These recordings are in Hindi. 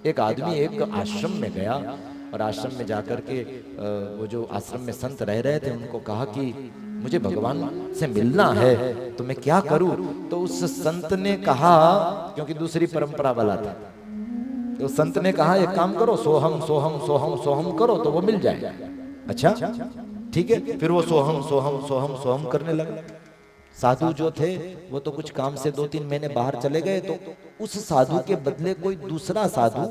एक आदमी एक आश्रम में गया और आश्रम में जाकर के वो जो आश्रम में संत रह रहे थे उनको कहा कि मुझे भगवान से मिलना है तो मैं क्या करूं। तो उस संत ने कहा, क्योंकि दूसरी परंपरा वाला था, तो संत ने कहा एक काम करो, सोहम सोहम सोहम सोहम करो तो वो मिल जाएगा। अच्छा ठीक है, फिर वो सोहम सोहम सोहम सोहम करने लगा। साधु जो थे वो तो कुछ काम से 2-3 महीने बाहर चले गए, तो उस साधु के बदले कोई दूसरा साधु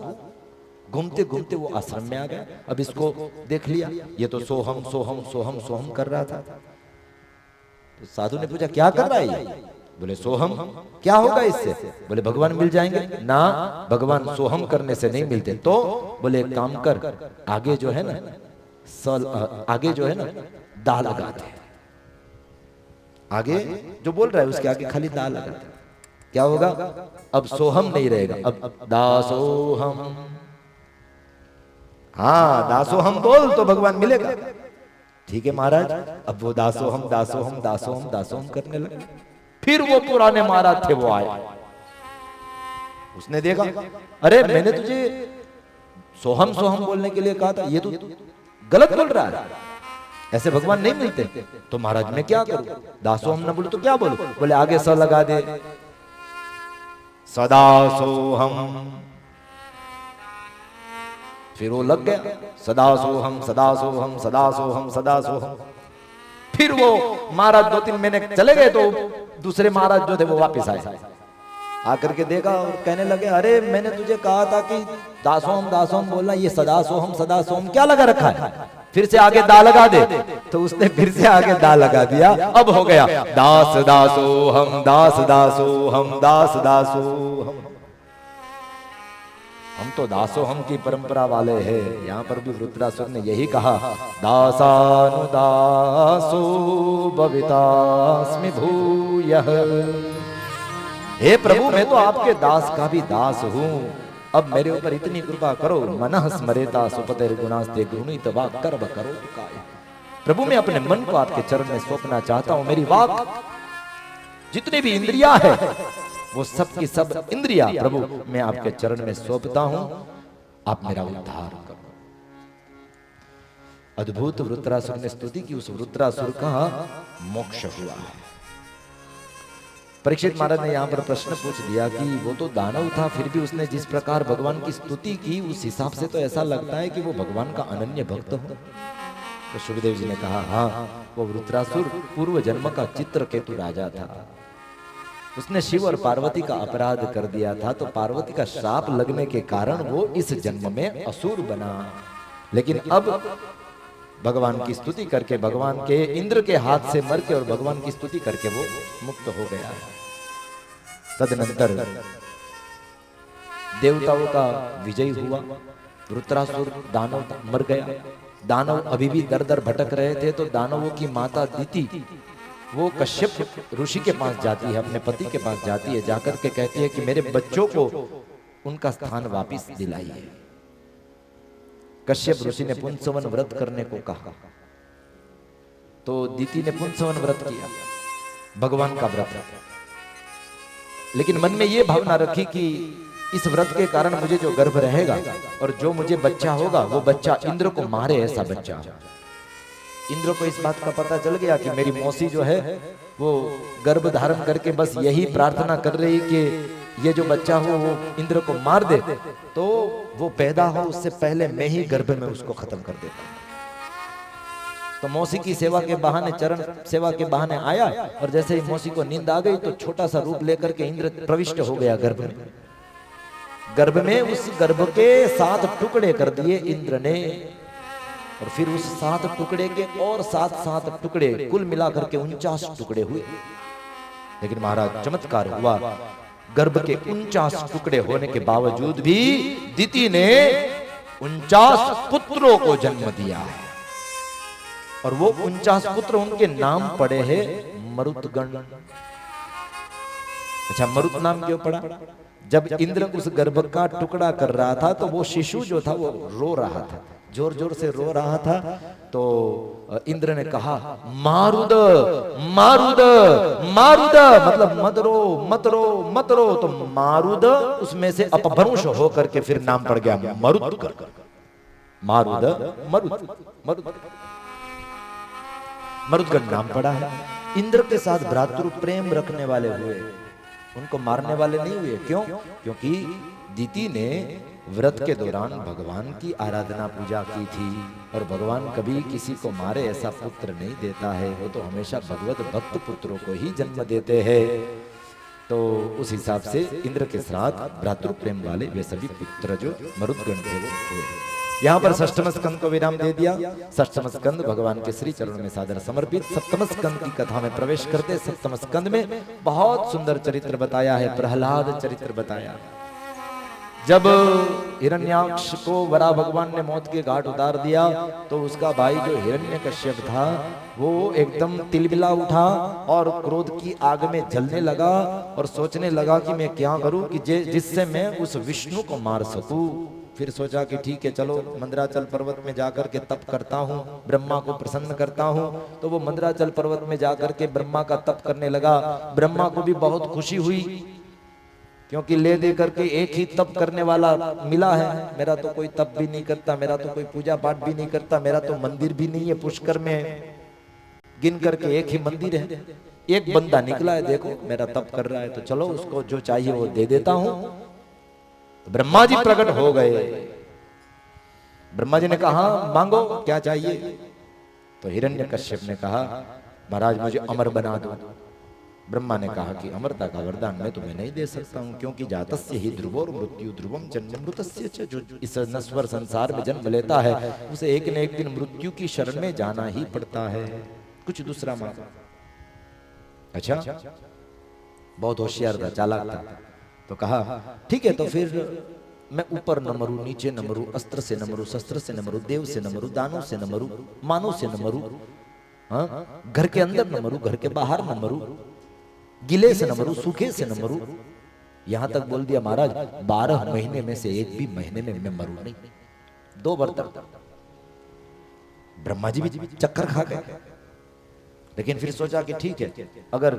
घूमते घूमते वो आश्रम में आ गया। अब इसको देख लिया, ये तो सोहम सोहम सोहम सोहम कर रहा था। तो साधु ने पूछा क्या कर रहा है ये? बोले सोहम। क्या होगा इससे? बोले भगवान मिल जाएंगे ना, भगवान सोहम करने से नहीं मिलते। तो बोले एक काम कर, आगे जो है ना आगे जो है ना दा लगाते हैं, आगे जो बोल रहा है उसके आगे खाली दा लगाते हैं। क्या होगा? अब सोहम नहीं रहेगा, अब दासोहम। हाँ दासोहम बोल तो भगवान मिलेगा। ठीक है महाराज। अब वो दासोहम दासोहम दासोहम दासोहम करने लगे। फिर वो पुराने महाराज थे वो आए, उसने देखा अरे मैंने तुझे सोहम सोहम बोलने के लिए कहा था, ये तो गलत बोल रहा है, ऐसे भगवान नहीं मिलते। तो महाराज मैं क्या करूं? दासोहम न बोलो तो क्या बोलो? बोले आगे स लगा दे, सदा सोहम। फिर वो लग गया, सदा सोहम सदा सोहम सदा सोहम सदा सोहम। फिर वो महाराज 2-3 महीने चले गए तो दूसरे महाराज जो थे वो वापस आए, आकर के देखा और कहने लगे अरे मैंने तुझे कहा था कि दासोहम दासोहम बोलना, ये सदा सोहम क्या लगा रखा है? फिर से आगे दा लगा दे। तो उसने फिर से आगे दा लगा दिया। अब हो गया दास दासोहम दास दासोहम दास दासोहम। हम तो दासोहम की परंपरा वाले हैं। यहाँ पर भी वृत्रासुर ने यही कहा, दासानुदासो भवितास्मि भूयः। हे प्रभु मैं तो आपके दास का भी दास हूँ, अब मेरे ऊपर इतनी कृपा करो। मनः स्मरेता सुपतेर गुणास्ते गृणीत वाक् कर्म करो काय। प्रभु मैं अपने मन को आपके चरण में सौंपना चाहता हूँ। मेरी वाक जितनी भी इंद्रियां है वो सब की सब इंद्रियां प्रभु मैं आपके चरण में सौंपता हूं, आप मेरा उद्धार करो। अद्भुत वृत्रासुर ने स्तुति की। उस वृत्रासुर का मोक्ष हुआ है। परीक्षित महाराज ने यहाँ पर प्रश्न पूछ दिया कि वो तो दानव था, फिर भी उसने जिस प्रकार भगवान की स्तुति की उस हिसाब से तो ऐसा लगता है कि वो भगवान का अनन्य भक्त हो। तो सुखदेव जी ने कहा हाँ, वो वृत्रासुर पूर्व जन्म का चित्रकेतु राजा था। उसने शिव और पार्वती का अपराध कर दिया था, तो पार्वती का श्राप लगने के कारण वो इस जन्म में असुर बना। लेकिन अब भगवान की स्तुति करके, भगवान के इंद्र के हाथ से मर के और भगवान की स्तुति करके वो मुक्त हो गया है। तदनंतर देवताओं का विजय हुआ, वृत्रासुर दानव मर गया। दानव अभी भी दर दर भटक रहे थे, तो दानवों की माता दिति वो कश्यप ऋषि के पास जाती है, अपने पति के पास जाती है, जाकर के कहती है कि मेरे बच्चों को उनका स्थान वापस दिलाइए। कश्यप ऋषि ने पुंसवन व्रत करने को कहा, तो दिति ने पुंसवन व्रत किया, भगवान का व्रत। लेकिन मन में ये भावना रखी कि इस व्रत के कारण मुझे जो गर्भ रहेगा और जो मुझे बच्चा होगा वो बच्चा इंद्र को मारे ऐसा बच्चा। इंद्र को इस बात का पता चल गया कि मेरी मौसी जो है वो गर्भ धारण करके बस यही प्रार्थना कर रही कि ये जो बच्चा हो वो इंद्र को मार दे, तो वो पैदा हो उससे पहले मैं ही गर्भ में उसको खत्म कर देता। तो मौसी की सेवा के बहाने, चरण सेवा के बहाने आया, और जैसे ही मौसी को नींद आ गई तो छोटा सा रूप लेकर के इंद्र प्रविष्ट हो गया गर्भ में। गर्भ में उस गर्भ के 7 टुकड़े कर दिए इंद्र ने, और फिर उस 7 टुकड़े के और 7 टुकड़े, कुल मिलाकर के 49 टुकड़े हुए। लेकिन महाराज चमत्कार हुआ, गर्भ के 49 टुकड़े होने के बावजूद भी दिति ने 49 पुत्रों को जन्म दिया है, और वो 49 पुत्र उनके नाम पड़े हैं मरुतगण। अच्छा, मरुत नाम क्यों पड़ा? जब इंद्र उस गर्भ का टुकड़ा कर रहा था तो वो शिशु जो था वो रो रहा था, जोर जोर से रो रहा था। तो इंद्र ने कहा मारुद मारुद मारुद, मतलब मत रो मत रो मत रो। तो मारुद उसमें से अपभ्रंश होकर के फिर नाम पड़ गया मरुद कर, मारुद मरुद मरुद मरुदगढ़ नाम पड़ा है। इंद्र के साथ भ्रातृ प्रेम रखने वाले हुए, उनको मारने वाले नहीं हुए। क्यों? क्योंकि दीति ने व्रत के दौरान भगवान की आराधना पूजा की थी, और भगवान कभी किसी को मारे ऐसा पुत्र नहीं देता है, वो तो हमेशा भगवत भक्त पुत्रों को ही जन्म देते हैं। तो उस हिसाब से इंद्र के साथ भ्रातृ प्रेम वाले वे सभी पुत्र जो मरुदगण थे वो हुए। यहाँ पर षष्ठम स्कंद को विराम दे दिया। षष्ठम स्कंद भगवान के श्री चरणों में सादर समर्पित। सप्तम स्कंद की कथा में प्रवेश करते। सप्तम स्कंद में बहुत सुंदर चरित्र बताया है, प्रहलाद चरित्र बताया। जब हिरण्याक्ष को वरा भगवान ने मौत के घाट उतार दिया, तो उसका भाई जो हिरण्यकश्यप था वो एकदम तिलमिला उठा और क्रोध की आग में जलने लगा और सोचने लगा कि मैं क्या करूं कि जिससे मैं उस विष्णु को मार सकूं। फिर सोचा कि ठीक है, चलो मंदराचल पर्वत में जाकर के तप करता हूँ, ब्रह्मा को प्रसन्न करता हूँ। तो वो मंदराचल पर्वत में जाकर के ब्रह्मा का तप करने लगा। ब्रह्मा को भी बहुत खुशी हुई, क्योंकि ले दे करके एक ही तप करने वाला मिला है। मेरा तो कोई तप भी नहीं करता, मेरा तो कोई पूजा पाठ भी नहीं करता, मेरा तो मंदिर भी नहीं है। पुष्कर में गिन करके एक ही मंदिर है, एक बंदा निकला है, देखो मेरा तप कर रहा है, तो चलो उसको जो चाहिए वो दे देता हूं। तो ब्रह्मा जी प्रकट हो गए। ब्रह्मा जी ने कहा मांगो क्या चाहिए। तो हिरण्यकश्यप ने कहा महाराज मुझे अमर बना दो। ब्रह्मा ने कहा कि अमरता का वरदान मैं तुम्हें नहीं दे सकता हूं, क्योंकि जातस्य ही ध्रुवोर मृत्यु ध्रुवम जन्ममृतस्य च, जो इस नश्वर संसार में जन्म लेता है उसे एक न एक दिन मृत्यु की शरण में जाना ही पड़ता है। कुछ दूसरा मांगो। अच्छा, बहुत होशियार था, चालाक था। तो कहा ठीक है, तो फिर मैं ऊपर न मरूं, नीचे न मरूं, अस्त्र से न मरूं, शस्त्र से न मरूं, देव से न मरूं, दानों से न मरूं, मानव से न मरूं, घर के अंदर न मरूं, घर के बाहर न मरूं, गिले से न मरूं, सूखे से न मरूं। यहां तक बोल दिया महाराज 12 महीने में से एक भी महीने में मैं मरूं नहीं। 2 बर्तन। ब्रह्मा जी भी चक्कर खा गए, लेकिन फिर सोचा कि ठीक है, अगर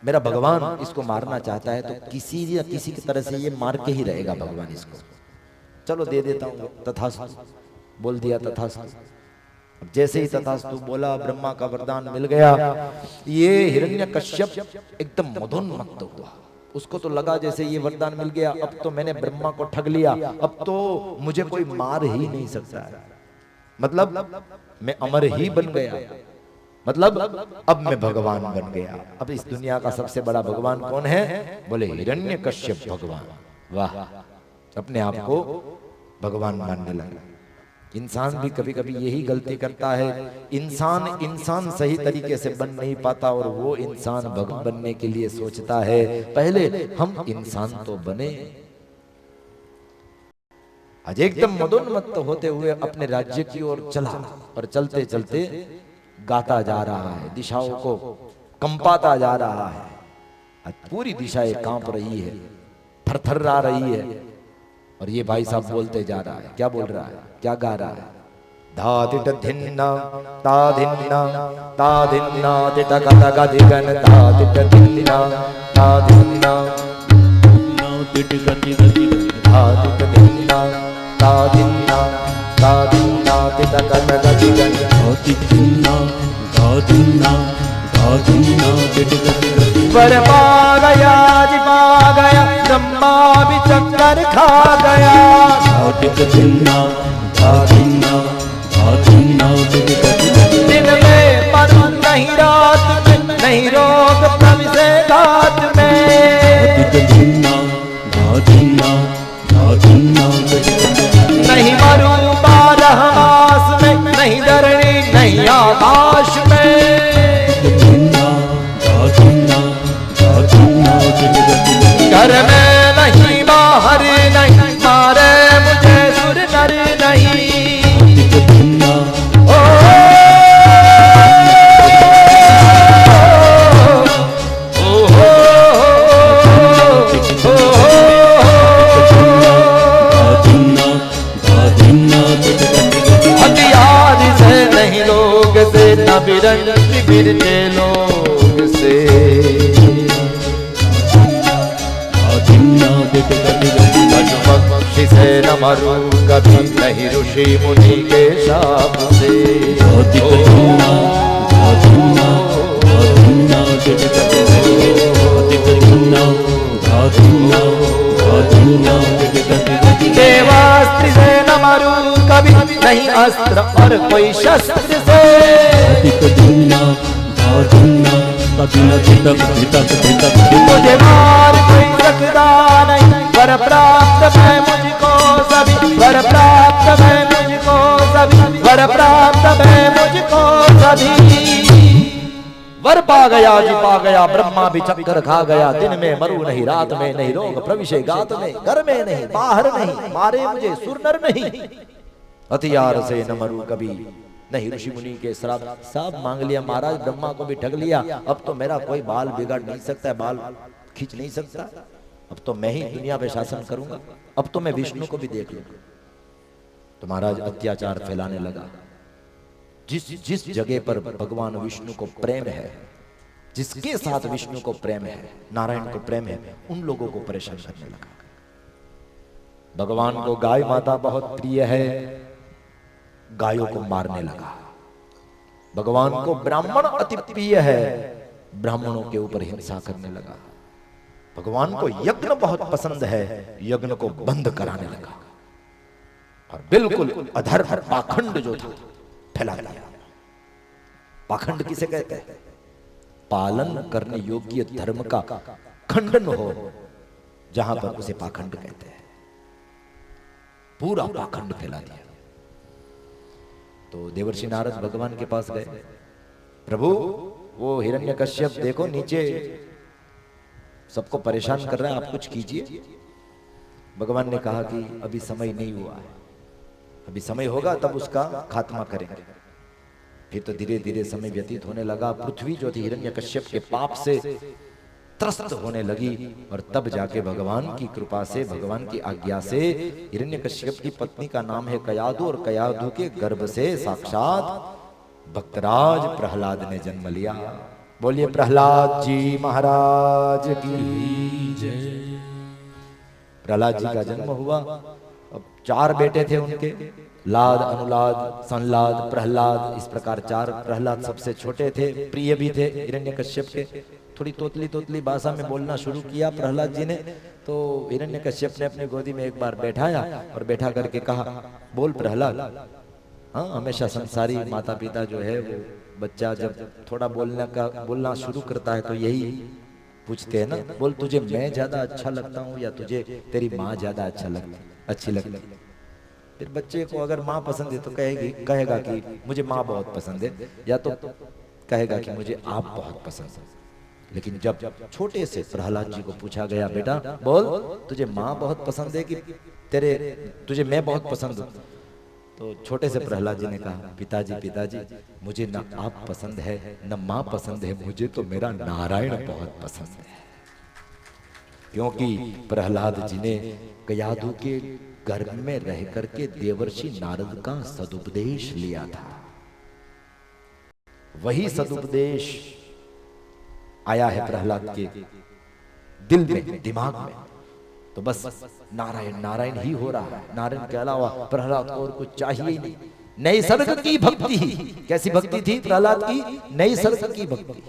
मेरा भगवान इसको मारना चाहता है तो किसी या किसी की तरह से ये मार के ही रहेगा भगवान इसको। चलो दे देता हूं। तथास्तु बोल दिया, तथास्तु। जैसे ही तथास्तु बोला, ब्रह्मा का वरदान मिल गया। ये हिरण्यकश्यप एकदम मदोन्मत्त हुआ। उसको तो लगा जैसे ये वरदान मिल गया, अब तो मैंने ब्रह्मा को ठग लिया, अब तो मुझे कोई मार ही नहीं सकता है। मतलब मैं अमर ही बन गया, मतलब अब मैं भगवान बन गया। अब इस दुनिया का सबसे बड़ा भगवान कौन है? बोले हिरण्यकश्यप भगवान। वाह, अपने आप को भगवान मानने लगा। इंसान भी कभी कभी यही गलती करता है। इंसान सही तरीके से बन नहीं पाता और वो इंसान भगवान बनने के लिए सोचता है पहले हम इंसान तो बने। आज एकदम मदोन्मत्त होते हुए अपने राज्य की ओर चला और चलते चलते गाता जा रहा है, दिशाओं को कंपाता जा रहा है। आज पूरी दिशाएं कांप रही है, थरथरा रही है। और ये भाई साहब बोलते जा रहा है। क्या बोल रहा है, क्या गा रहा है? धातिट धिन्ना ताधिन्ना ताधिन्ना तिट कतक दिगन धातिट धिन्ना ताधिन्ना तिट गति गति धातिट धिन्ना ताधिन्ना ताधिन्ना तिट कतक दिगन धातिट धिन्ना ताधिन्ना ताधिन्ना तिट गति गति। वर पा गया जी पा गया, ब्रह्मा भी चक्कर खा गया। धातिट धिन्ना ताधिन्ना ताधिन्ना तिट गति गति। दिन में मरूं नहीं, रात में नहीं, रोग प्रविशे घात में। धातिट धिन्ना ताधिन्ना ताधिन्ना तिट गति गति। नहीं मरूं 12 मास में, नहीं धरणी नहीं आकाश में। घर में नहीं बाहर नहीं, मारे मुझे सुर नर नहीं। ओ निरंतर मिलते लोग से। पशु से न मरू कभी नहीं ऋषि मुनि के शाप से। देवास्त्र से न मरू कभी नहीं अस्त्र और कोई शस्त्र से। मुझे मार कोई सकता नहीं वर प्राप्त है मुझको सभी। वर प्राप्त है मुझको सभी। वर प्राप्त है मुझको सभी। वर पा गया जी पा गया ब्रह्मा भी चक्कर खा गया। दिन में मरू नहीं रात में नहीं रोग प्रविशे गात में। घर में नहीं बाहर नहीं मारे मुझे सुर नर नहीं। हथियार से न मरू कभी नहीं ऋषि मुनि के श्राप। सब मांग लिया महाराज ब्रह्मा को भी ठग लिया। अब तो मेरा कोई बाल बिगाड़ नहीं सकता, बाल खींच नहीं सकता। अब तो मैं ही दुनिया पे शासन करूंगा। अब तो मैं विष्णु को भी देख लूंगा। तो महाराज अत्याचार फैलाने लगा। जिस जगह पर भगवान विष्णु को प्रेम है, जिसके साथ विष्णु को प्रेम है, नारायण को प्रेम है, उन लोगों को परेशान करने लगा। भगवान को गाय माता बहुत प्रिय है, गायों को मारने लगा। भगवान को ब्राह्मण अति प्रिय है, ब्राह्मणों के ऊपर हिंसा करने लगा। भगवान को यज्ञ बहुत पसंद है, यज्ञ को बंद कराने लगा। और बिल्कुल अधर्म पाखंड जो था फैला दिया। पाखंड किसे कहते हैं? पालन करने योग्य धर्म का खंडन हो जहां पर उसे पाखंड कहते हैं। पूरा पाखंड फैला दिया। तो देवर्षि नारद भगवान के पास गए। प्रभु वो हिरण्यकश्यप देखो नीचे सबको परेशान कर रहा है, आप कुछ कीजिए। भगवान ने कहा कि अभी समय नहीं हुआ है, अभी समय होगा तब उसका खात्मा करेंगे। फिर तो धीरे धीरे समय व्यतीत होने लगा। पृथ्वी जो थी हिरण्यकश्यप के पाप से त्रस्त होने लगी। और तब जाके भगवान की कृपा से, भगवान की आज्ञा से, हिरण्यकश्यप की पत्नी का नाम है कयाधु, और कयाधु के गर्भ से साक्षात भक्तराज प्रहलाद ने जन्म लिया। बोलिए प्रहलाद जी महाराज की जय। प्रहलाद जी का जन्म हुआ। अब 4 बेटे थे उनके, लाद, अनुलाद, संलाद, प्रहलाद, इस प्रकार 4। प्रहलाद सबसे छोटे थे, प्रिय भी थे हिरण्यकश्यप के। थोड़ी तोतली भाषा में बोलना शुरू किया प्रहलाद जी ने। तो हिरण्यकश्यप ने अपनी गोदी में एक बार बैठाया और बैठा करके कहा, बोल प्रहलाद। हाँ, हमेशा संसारी माता पिता जो है वो बच्चा जब थोड़ा बोलना शुरू करता है तो यही पूछते हैं ना, बोल तुझे मैं ज्यादा अच्छा लगता हूँ या तुझे तेरी माँ ज्यादा अच्छी लगती। फिर बच्चे को अगर माँ पसंद है तो कहेगा कि मुझे माँ बहुत पसंद है, या तो कहेगा कि मुझे आप बहुत पसंद है। लेकिन जब छोटे से प्रहलाद जी को पूछा गया, बेटा बोल तुझे माँ बहुत पसंद है कि तुझे मैं बहुत पसंद हूँ, तो छोटे से प्रहलाद जी ने कहा, पिताजी मुझे न आप पसंद है न माँ पसंद है, मुझे तो मेरा नारायण बहुत पसंद है। क्योंकि प्रहलाद जी ने कयाधु के गर्भ में रह करके देवर्षि नारद का सदुपदेश लिया था। वही सदुपदेश आया है प्रहलाद के दिल में, दिमाग में। तो बस नारायण नारायण ही हो रहा है। नारायण के अलावा प्रहलाद को और कुछ चाहिए ही नहीं। नई सर्ग की भक्ति ही। कैसी भक्ति थी प्रहलाद की? नई सर्ग की भक्ति,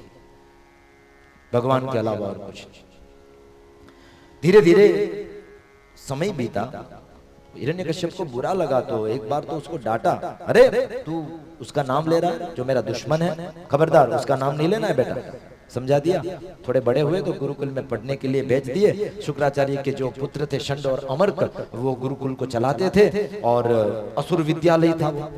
भगवान के अलावा और कुछ नहीं। धीरे धीरे समय बीता। हिरण्यकश्यप को बुरा लगा तो एक बार तो उसको डांटा, अरे तू उसका नाम ले रहा है जो मेरा दुश्मन है, खबरदार उसका नाम नहीं लेना है बेटा। समझा दिया। थोड़े बड़े हुए तो गुरुकुल में पढ़ने के लिए भेज दिए। शुक्राचार्य के जो पुत्र थे षंड और अमर्क, वो गुरुकुल को चलाते थे और असुर विद्यालय था वो।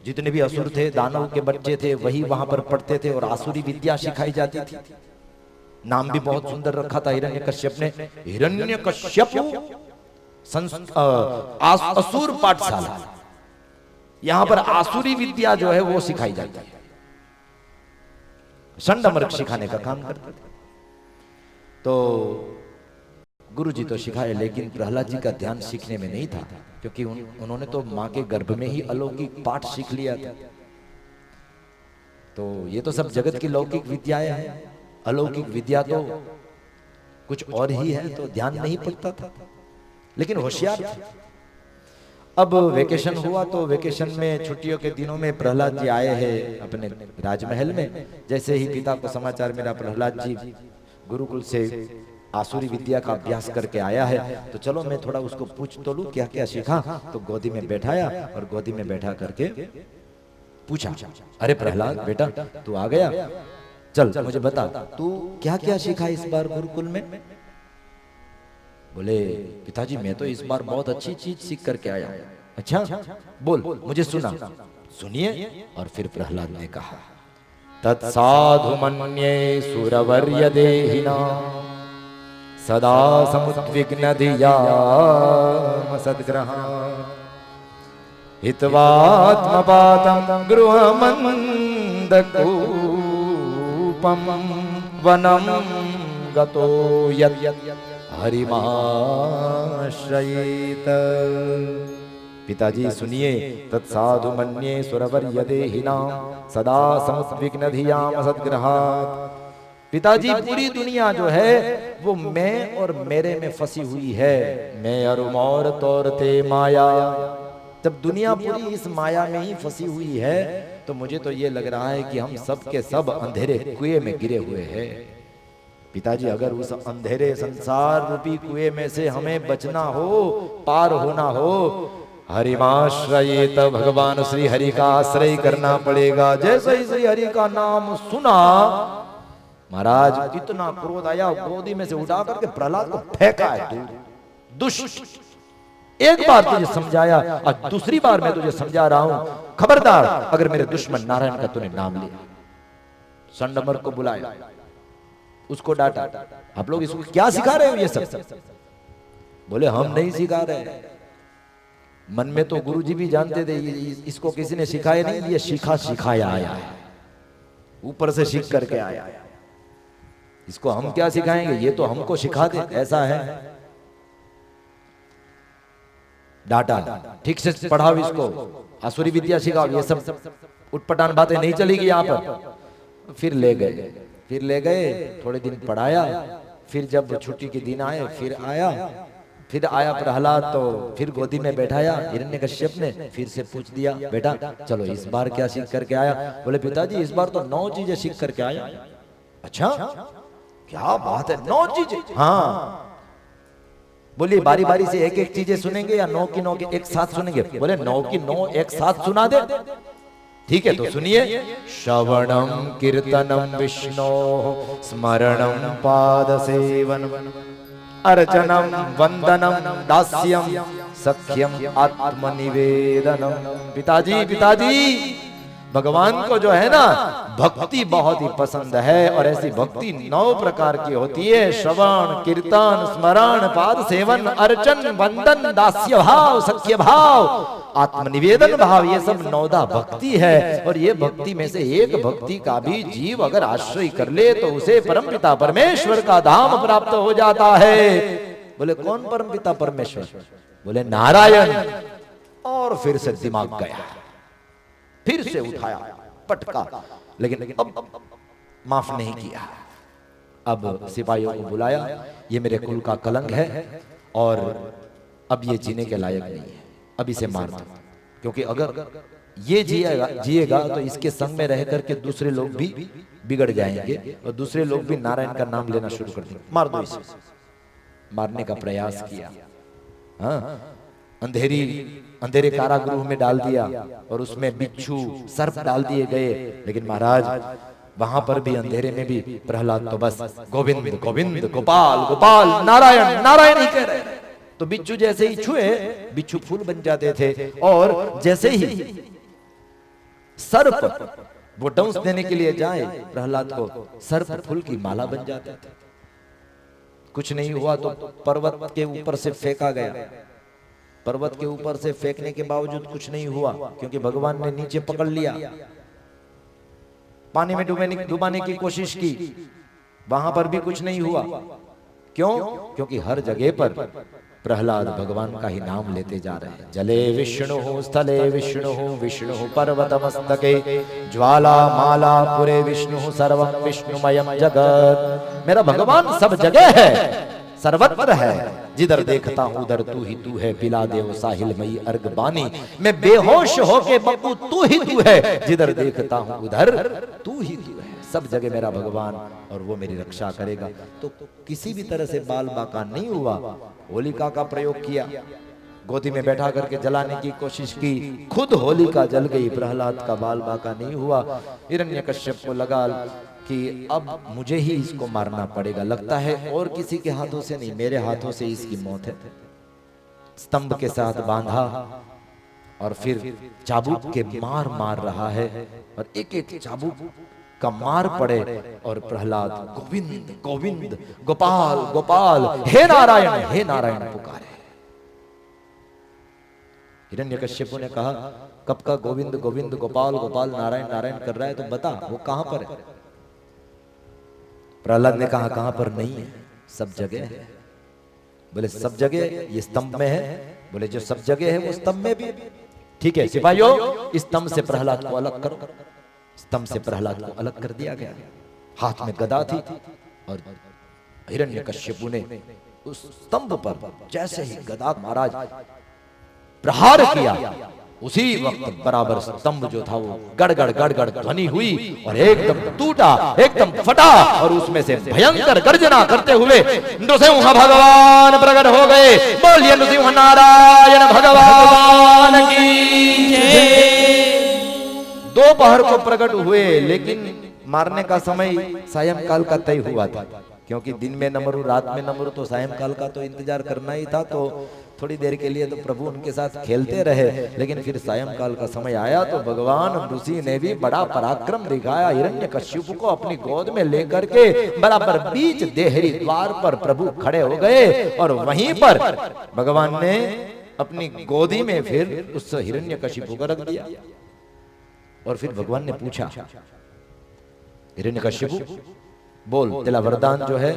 जितने भी असुर थे, दानव के बच्चे थे, वही वहां पर पढ़ते थे और आसुरी विद्या सिखाई जाती थी। नाम भी बहुत सुंदर रखा था हिरण्यकश्यप ने, हिरण्यकश्यप असुर पाठशाला। यहां पर आसुरी विद्या जो है वो सिखाई जाती है। षंड अमर्क सिखाने का काम करते थे। तो गुरुजी तो सिखाए, लेकिन प्रहलाद जी का ध्यान सीखने में नहीं था, क्योंकि उन्होंने तो मां के गर्भ में ही अलौकिक पाठ सीख लिया था। तो ये तो सब जगत की लौकिक विद्याएं हैं, अलौकिक विद्या तो कुछ और ही है, तो ध्यान नहीं पड़ता था, लेकिन होशियार थे। अब वेकेशन हुआ तो वेकेशन में छुट्टियों के दिनों में प्रहलाद जी आए हैं अपने राजमहल में। जैसे ही पिता को समाचार मिला प्रहलाद जी गुरुकुल से आसुरी विद्या का अभ्यास करके आया है, तो चलो मैं थोड़ा उसको पूछ तो लूं क्या क्या सीखा। तो गोदी में बैठाया और गोदी में बैठा करके पूछा, अरे प्रहलाद बेटा तू आ गया, चल मुझे बता तू क्या क्या सीखा इस बार गुरुकुल में। बोले पिताजी मैं तो इस बार बहुत अच्छी चीज सीख करके आया। अच्छा बोल मुझे सुना। सुनिए। और फिर प्रहलाद ने कहा, तत्साधु मन्ये सुरवर्य देहिना सदा समुद्विग्न धिया सद्ग्रहा हित्वात्मपातं गृहमन्दकूपं वनं गतो हरिमाश्रयेत। पिताजी सुनिए, तत्साधु मन्ये सुरवर्य देहिनां सदा समुद्विग्न धियाम सद्ग्रहात्। पिताजी पूरी दुनिया जो है वो मैं और मेरे में फंसी हुई है, मैं अरुमौर तोरते माया। जब दुनिया पूरी इस माया में ही फंसी हुई है तो मुझे तो ये लग रहा है कि हम सब के सब अंधेरे कुएं में गिरे हुए हैं। पिताजी अगर उस अंधेरे संसार रूपी कुएं में से हमें बचना हो, पार होना हो, हरिमाश्रयेत, भगवान श्री हरि का आश्रय करना पड़ेगा। जैसे ही श्री हरि का नाम सुना महाराज कितना क्रोध आया, गोदी में से उठा करके प्रहलाद को फेंका है दूर। दुष्ट, एक बार तुझे समझाया और दूसरी बार मैं तुझे समझा रहा हूं, खबरदार अगर मेरे दुश्मन नारायण का तूने नाम लिया। संडमर को बुलाया, उसको डांटा, आप लोग इसको क्या सिखा रहे हो ये सब? बोले हम नहीं सिखा रहे। मन में तो गुरुजी भी जानते थे इसको किसी ने सिखाया नहीं, ये सीखा सिखाया आया है, ऊपर से सीख करके आया है। इसको हम क्या सिखाएंगे, ये तो हमको सिखा दे, ऐसा है। डाटा ठीक से पढ़ाओ इसको, आसुरी विद्या सिखाओ, ये सब उटपटांग बातें नहीं चलेगी यहाँ पर। फिर ले गए, थोड़े दिन पढ़ाया, फिर जब छुट्टी के दिन आए फिर आया प्रहलाद, तो फिर गोदी में बैठाया। हिरण्यकश्यप ने फिर से पूछ दिया, बेटा चलो इस बार क्या सीख करके आया? बोले पिताजी इस बार तो 9 चीजें सीख करके आया। अच्छा क्या बात है, 9 चीजें? हाँ। बोलिए बारी बारी से एक एक चीजें सुनेंगे या 9 की 9 के एक साथ सुनेंगे? बोले 9 की 9 एक साथ सुना दे। ठीक है तो सुनिए, श्रवणम कीर्तनम विष्णो स्मरणम पाद सेवनम अर्चनम वंदनम दास्यम सख्यम आत्मनिवेदनम। पिताजी भगवान को जो है ना भक्ति बहुत ही पसंद है, और ऐसी भक्ति 9 प्रकार की होती है। श्रवण, कीर्तन, स्मरण, पाद सेवन, अर्चन, वंदन, दास्य भाव, सख्य भाव, आत्मनिवेदन भाव, ये सब 9 भक्ति है। और ये भक्ति में से एक भक्ति का भी जीव अगर आश्रय कर ले तो उसे परमपिता परमेश्वर का धाम प्राप्त हो जाता है। बोले कौन परमपिता परमेश्वर? बोले नारायण। और फिर से दिमाग गया, फिर से उठाया, पटका, लेकिन अब माफ नहीं किया। अब सिपाहियों को बुलाया, ये मेरे कुल का कलंक है और अब ये जीने के लायक नहीं है, अब इसे मार दो। क्योंकि अगर ये जिएगा तो इसके संग में रह करके दूसरे लोग भी बिगड़ जाएंगे और दूसरे लोग भी नारायण का नाम लेना शुरू कर देंगे। मार दो इसे। मारने का प्रयास किया, हाँ, अंधेरे कारागृह में डाल दिया और उसमें बिच्छू सर्प डाल दिए गए। लेकिन महाराज वहां पर भी अंधेरे में भी प्रहलाद तो बस गोविंद गोविंद गोपाल गोपाल नारायण नारायण ही कह रहे। तो बिच्छू जैसे ही छुए बिच्छू फूल बन जाते थे, और जैसे ही सर्प वो डंस देने के लिए जाए प्रहलाद को, सर्प फूल की माला बन जाते थे। कुछ नहीं हुआ तो पर्वत के ऊपर से फेंका गया। पर्वत के ऊपर से फेंकने के बावजूद कुछ नहीं हुआ, क्योंकि भगवान ने नीचे पकड़ लिया। पानी में डुबाने की कोशिश की, वहां पर भी कुछ नहीं हुआ। क्यों? क्योंकि हर जगह पर प्रहलाद भगवान का ही नाम लेते जा रहे हैं। जले विष्णु स्थले विष्णु विष्णु पर्वत मस्तके ज्वाला माला पुरे विष्णु सर्वं विष्णुमयम जगत। मेरा भगवान सब जगह है, सर्वत्र है, जिधर देखता हूं उधर तू ही तू है। पिला दे वो साहिल मई अर्ग बानी, मैं बेहोश होके बब्बू तू ही तू है, जिधर देखता हूं उधर तू ही तू है। सब जगह मेरा भगवान और वो मेरी रक्षा करेगा। तो किसी भी तरह से बाल बाका नहीं हुआ। होलिका का प्रयोग किया, गोदी में बैठा करके जलाने की कोशिश की, खुद होलिका जल गई, प्रहलाद का बाल बाका नहीं हुआ। हिरण्यकश्यप को लगा कि अब मुझे ही इसको मारना पड़ेगा, लगता है और किसी के हाथों से नहीं, मेरे हाथों से इसकी मौत है। स्तंभ के साथ बांधा और फिर चाबुक के मार मार रहा है और एक एक चाबुक का मार पड़े और प्रहलाद गोविंद गोविंद गोपाल गोपाल हे नारायण पुकारे। हिरण्यकश्यप ने कहा कब का गोविंद गोविंद गोपाल गोपाल नारायण नारायण कर रहा है, तो बता वो कहां पर है। प्रहलाद ने कहा कहां पर नहीं है, सब जगह है। बोले सब जगह, ये स्तंभ में है। बोले जो सब जगह है वो स्तंभ में भी। ठीक है सिपाहियों, इस स्तंभ से प्रहलाद को अलग करो। स्तंभ से प्रहलाद को अलग कर दिया गया। हाथ में गदा थी और हिरण्यकश्यप ने उस स्तंभ पर जैसे ही गदा महाराज प्रहार किया, उसी वक्त बराबर स्तंभ जो था वो गड़गड़ गड़गड़ ध्वनि हुई और एकदम टूटा, एकदम फटा और उसमें से भयंकर गर्जना करते हुए नृसिंह भगवान प्रकट हो गए। बोलिए नृसिंह नारायण भगवान की जय। दोपहर को प्रकट हुए, लेकिन मारने का समय सायंकाल का तय हुआ था, क्योंकि दिन में न मरूं रात में न मरूं, तो सायंकाल का तो इंतजार करना ही था। तो थोड़ी देर के लिए तो प्रभु उनके साथ खेलते रहे, लेकिन फिर सायंकाल का समय आया तो भगवान ऋषि ने भी बड़ा पराक्रम दिखाया। हिरण्यकश्यप को अपनी गोद में लेकर के बराबर बीच देहरी द्वार पर प्रभु खड़े हो गए और वहीं पर भगवान ने अपनी गोदी में फिर उस हिरण्यकश्यप को रख दिया। और फिर भगवान ने पूछा हिरण्यकश्यप बोल, तेरा वरदान जो है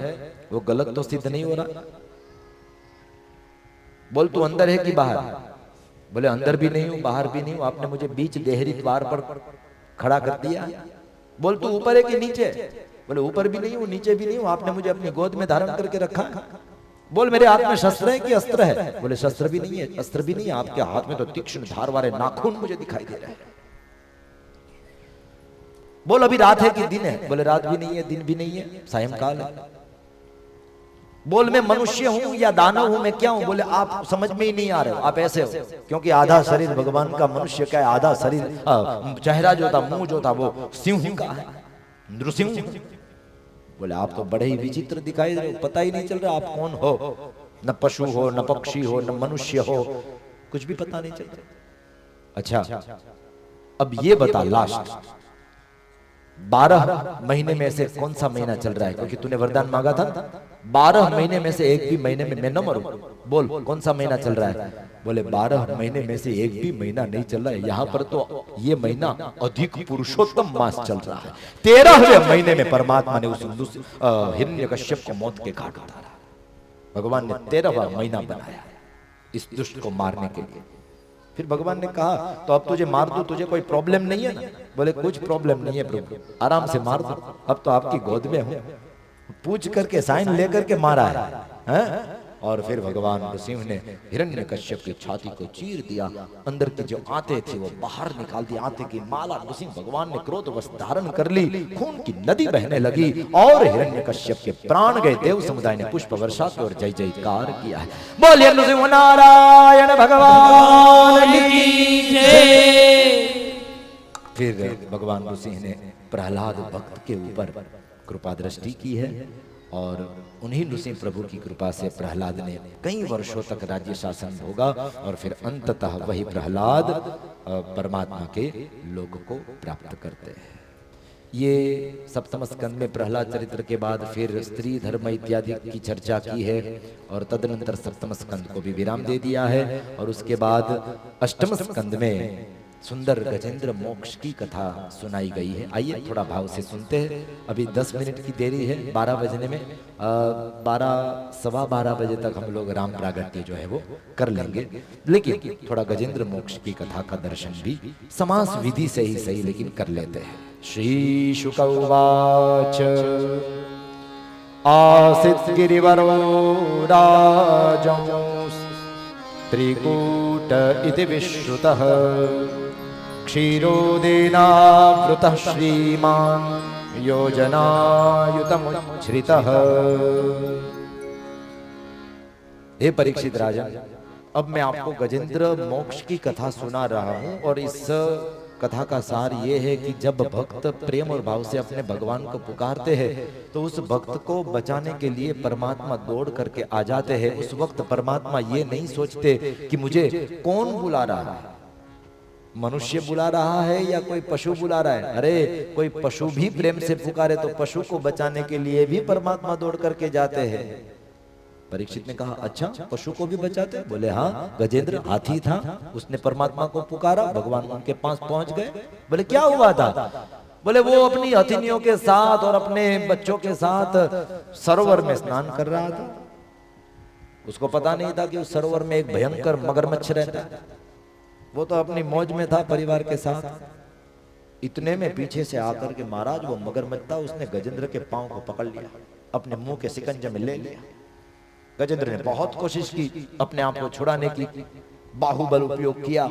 वो गलत तो सिद्ध नहीं हो रहा। बोल तू अंदर है कि बाहर। बोले अंदर भी नहीं हूं बाहर भी नहीं हूं, आपने मुझे बीच देहरी द्वार पर खड़ा कर दिया। बोल तू ऊपर है कि नीचे। बोले ऊपर भी नहीं हूं नीचे भी नहीं हूं, आपने मुझे अपनी गोद में धारण करके रखा। बोल मेरे हाथ में शस्त्र है कि अस्त्र है। बोले शस्त्र भी नहीं है अस्त्र भी नहीं है, आपके हाथ में तो तीक्ष्ण धार वाले नाखून मुझे दिखाई दे रहे हैं। बोल अभी रात है कि दिन है। बोले रात भी नहीं है दिन भी नहीं है, सायंकाल है। बोल मैं मनुष्य हूं या दानव हूं, मैं क्या हूं। बोले आप समझ में ही नहीं आ रहे हो, आप ऐसे हो, क्योंकि आधा शरीर भगवान का मनुष्य का है, आधा शरीर चेहरा जो था मुंह जो था वो सिंह का है, नृसिंह। बोले आप तो बड़े ही विचित्र दिखाई दे रहे हो, पता ही नहीं चल रहा आप कौन हो। न पशु हो न पक्षी हो न मनुष्य हो, कुछ भी पता नहीं चल रहा। अच्छा अब ये बता लास्ट 12 महीने में से कौन सा महीना चल रहा है, क्योंकि तूने वरदान मांगा था। 12 महीने में से एक भी महीने में मैं न मरूं। बोल कौन सा महीना चल रहा है। बोले 12 महीने में से एक भी महीना नहीं चल रहा है, यहाँ पर तो ये महीना अधिक पुरुषोत्तम मास चल रहा है। 13वें महीने में परमात्मा ने उस हिरण्यकश्यप को मौत के घाट उतारा। भगवान ने 13वां महीना बनाया इस दुष्ट को मारने के लिए। फिर भगवान ने कहा तो अब तुझे मार दूं, तुझे कोई प्रॉब्लम नहीं है ना। बोले कुछ प्रॉब्लम नहीं है प्रभु, आराम से मार दो, अब तो आपकी गोद में हूं। पूछ करके साइन लेकर के मारा है। और फिर भगवान नृसिंह ने हिरण्यकश्यप की छाती को चीर दिया, अंदर की जो आंतें थी वो बाहर निकाल दी। आंतें की माला नृसिंह भगवान ने क्रोधवश धारण कर ली, खून की नदी बहने लगी और हिरण्यकश्यप के प्राण गए। देव समुदाय ने पुष्प वर्षा की और जय जयकार किया है। बोलिए नृसिंह नारायण भगवान की जय। फिर भगवान नृसिंह ने प्रहलाद भक्त के ऊपर कृपा दृष्टि की है और उन्हीं नृसिंह प्रभु की कृपा से प्रहलाद ने कई वर्षों तक राज्य शासन भोगा और फिर अंततः वही प्रहलाद परमात्मा के लोक को प्राप्त करते हैं। ये सप्तम स्कंद में प्रहलाद चरित्र के बाद फिर स्त्री धर्म इत्यादि की चर्चा की है और तदनंतर सप्तम स्कंद को भी विराम दे दिया है और उसके बाद अष्टम स्कंद में सुंदर गजेंद्र मोक्ष की कथा सुनाई गई है। आइए थोड़ा भाव से सुनते हैं। अभी 10 मिनट की देरी है, 12 बजने में, 12 सवा 12 बजे तक हम लोग राम प्रागट्य जो है वो कर लेंगे, लेकिन थोड़ा गजेंद्र मोक्ष की कथा का दर्शन भी समास विधि से ही सही लेकिन कर लेते हैं। श्री शुक उवाच आसीत् गिरिवरो राजं त्रिकूट इति विश्रुतः क्षीरोदेनावृतः श्रीमान् योजनायुतमुच्छ्रितः। हे परीक्षित राजा, अब मैं आपको गजेंद्र मोक्ष की कथा सुना रहा हूं और इस कथा का सार ये है कि जब भक्त प्रेम और भाव से अपने भगवान को पुकारते हैं तो उस भक्त को बचाने के लिए परमात्मा दौड़ करके आ जाते हैं। उस वक्त परमात्मा ये नहीं सोचते कि मुझे कौन बुला रहा है, मनुष्य बुला रहा है या कोई पशु बुला रहा है। अरे कोई पशु भी प्रेम से पुकारे तो पशु को बचाने के लिए भी परमात्मा दौड़ करके जाते हैं। परीक्षित ने कहा अच्छा पशु को भी बचाते? बोले हाँ, गजेंद्र हाथी था, उसने परमात्मा को पुकारा, भगवान उनके पास पहुंच गए। बोले क्या हुआ था? बोले वो अपनी हथिनियों के साथ और अपने बच्चों के साथ सरोवर में स्नान कर रहा था। उसको पता नहीं था कि उस सरोवर में एक भयंकर मगरमच्छ रहता है। वो तो अपनी मौज में था परिवार के साथ। इतने में पीछे से आकर के महाराज वो मगरमच्छ था, उसने गजेंद्र के पांव को पकड़ लिया, अपने मुंह के शिकंजे में ले लिया। गजेंद्र ने बहुत कोशिश की अपने आप को छुड़ाने की, बाहुबल उपयोग किया,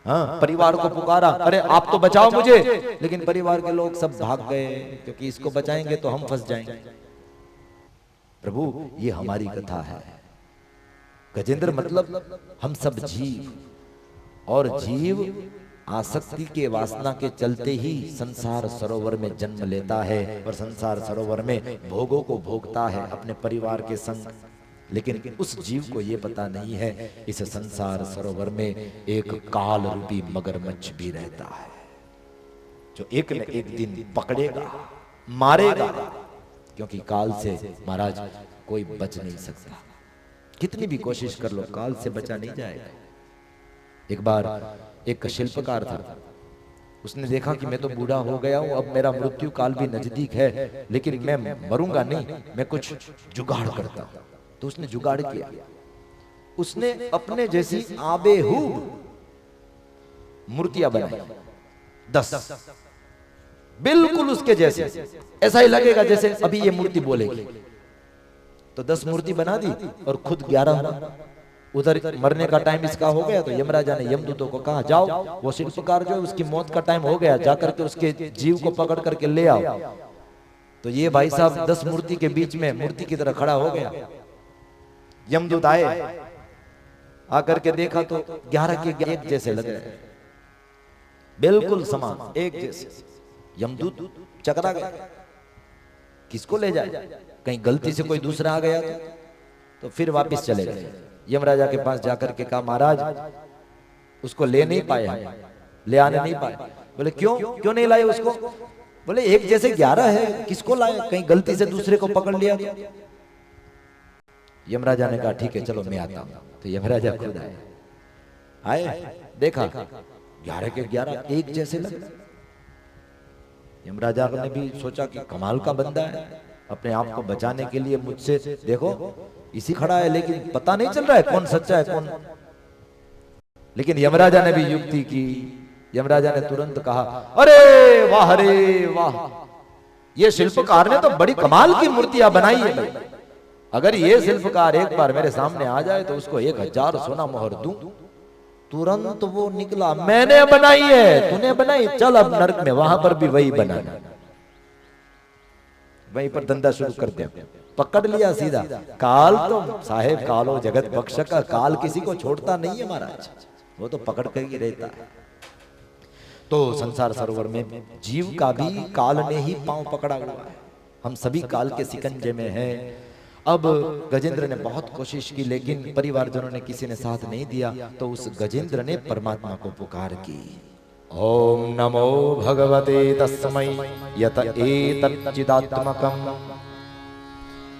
हाँ परिवार को पुकारा, अरे आप तो बचाओ मुझे, लेकिन परिवार के लोग सब भाग गए क्योंकि इसको बचाएंगे तो हम फंस जाएंगे। प्रभु ये हमारी कथा है। गजेंद्र मतलब हम सब जीव, और जीव आसक्ति के वासना के चलते ही संसार सरोवर में जन्म लेता है और संसार सरोवर में भोगों को भोगता है अपने परिवार के संग। लेकिन उस जीव को यह पता नहीं है इस संसार सरोवर में एक काल रूपी मगरमच्छ भी रहता है जो एक न एक दिन पकड़ेगा, मारेगा, क्योंकि काल से महाराज कोई बच नहीं सकता। कितनी भी कोशिश कर लो काल से बचा नहीं जाएगा। एक बार एक शिल्पकार था, उसने देखा कि मैं तो बूढ़ा हो गया हूं, अब मेरा मृत्यु काल भी नजदीक है, लेकिन मैं मरूंगा नहीं, मैं कुछ जुगाड़ करता हूं। तो उसने जुगाड़ किया, उसने अपने जैसी आबेहूब मूर्तियां बनाई 10, बिल्कुल उसके जैसे, ऐसा ही लगेगा जैसे अभी ये मूर्ति बोलेगी। तो 10 मूर्ति बना दी और खुद 11 हुआ। उधर मरने का टाइम इसका हो गया तो यमराजा ने यमदूतों को कहा जाओ वो शिल्पकार जो है उसकी मौत का टाइम हो गया, जाकर के उसके जीव को पकड़ करके ले आओ। तो ये भाई साहब 10 मूर्ति के बीच में मूर्ति की तरह खड़ा हो गया। यमदूत आए, आकर के देखा तो 11 के एक जैसे लग रहे, बिल्कुल समान एक जैसे। यमदूत चकरा गया, किसको ले जाए, कहीं गलती से कोई दूसरा आ गया तो फिर वापस चले गए। यमराजा के पास जाकर के कहा महाराज उसको ले नहीं पाए, ले आने नहीं पाए। बोले क्यों नहीं लाए उसको? बोले एक जैसे 11 है, किसको लाए, कहीं गलती से दूसरे को पकड़ लिया। यमराजा ने कहा ठीक है चलो मैं आता हूं। तो यमराजा खुद आए, देखा 11 के 11 एक जैसे लगे। यमराजा ने भी सोचा कि कमाल का बंदा है, अपने आप को बचाने के लिए मुझसे देखो इसी खड़ा है, लेकिन पता नहीं चल रहा है कौन सच्चा है कौन। लेकिन यमराजा ने भी युक्ति की। यमराजा ने तुरंत कहा अरे वाह, ये शिल्पकार ने तो बड़ी कमाल की मूर्तियां बनाई है भाई। अगर ये शिल्पकार एक बार मेरे सामने आ जाए तो उसको 1000 सोना मोहर दूं। तुरंत वो निकला, मैंने बनाई है, तूने बनाई, चल अब नरक में, वहां पर भी वही बनाना, वहीं पर धंधा शुरू कर दिया। पकड़ लिया सीधा। काल तो साहेब कालो जगत बख्शक, काल किसी को छोड़ता नहीं है महाराज, वो तो पकड़ कर ही रहता है। तो संसार सरोवर में जीव का भी काल ने ही पांव पकड़ा हुआ है, हम सभी काल के सिकंजे में हैं। अब गजेंद्र ने बहुत कोशिश की लेकिन परिवारजनों ने किसी ने साथ नहीं दिया, तो उस गजेंद्र ने परमात्मा को पुकार की, ओम नमो भगवते तस्मै यत एतत् चिदात्मकं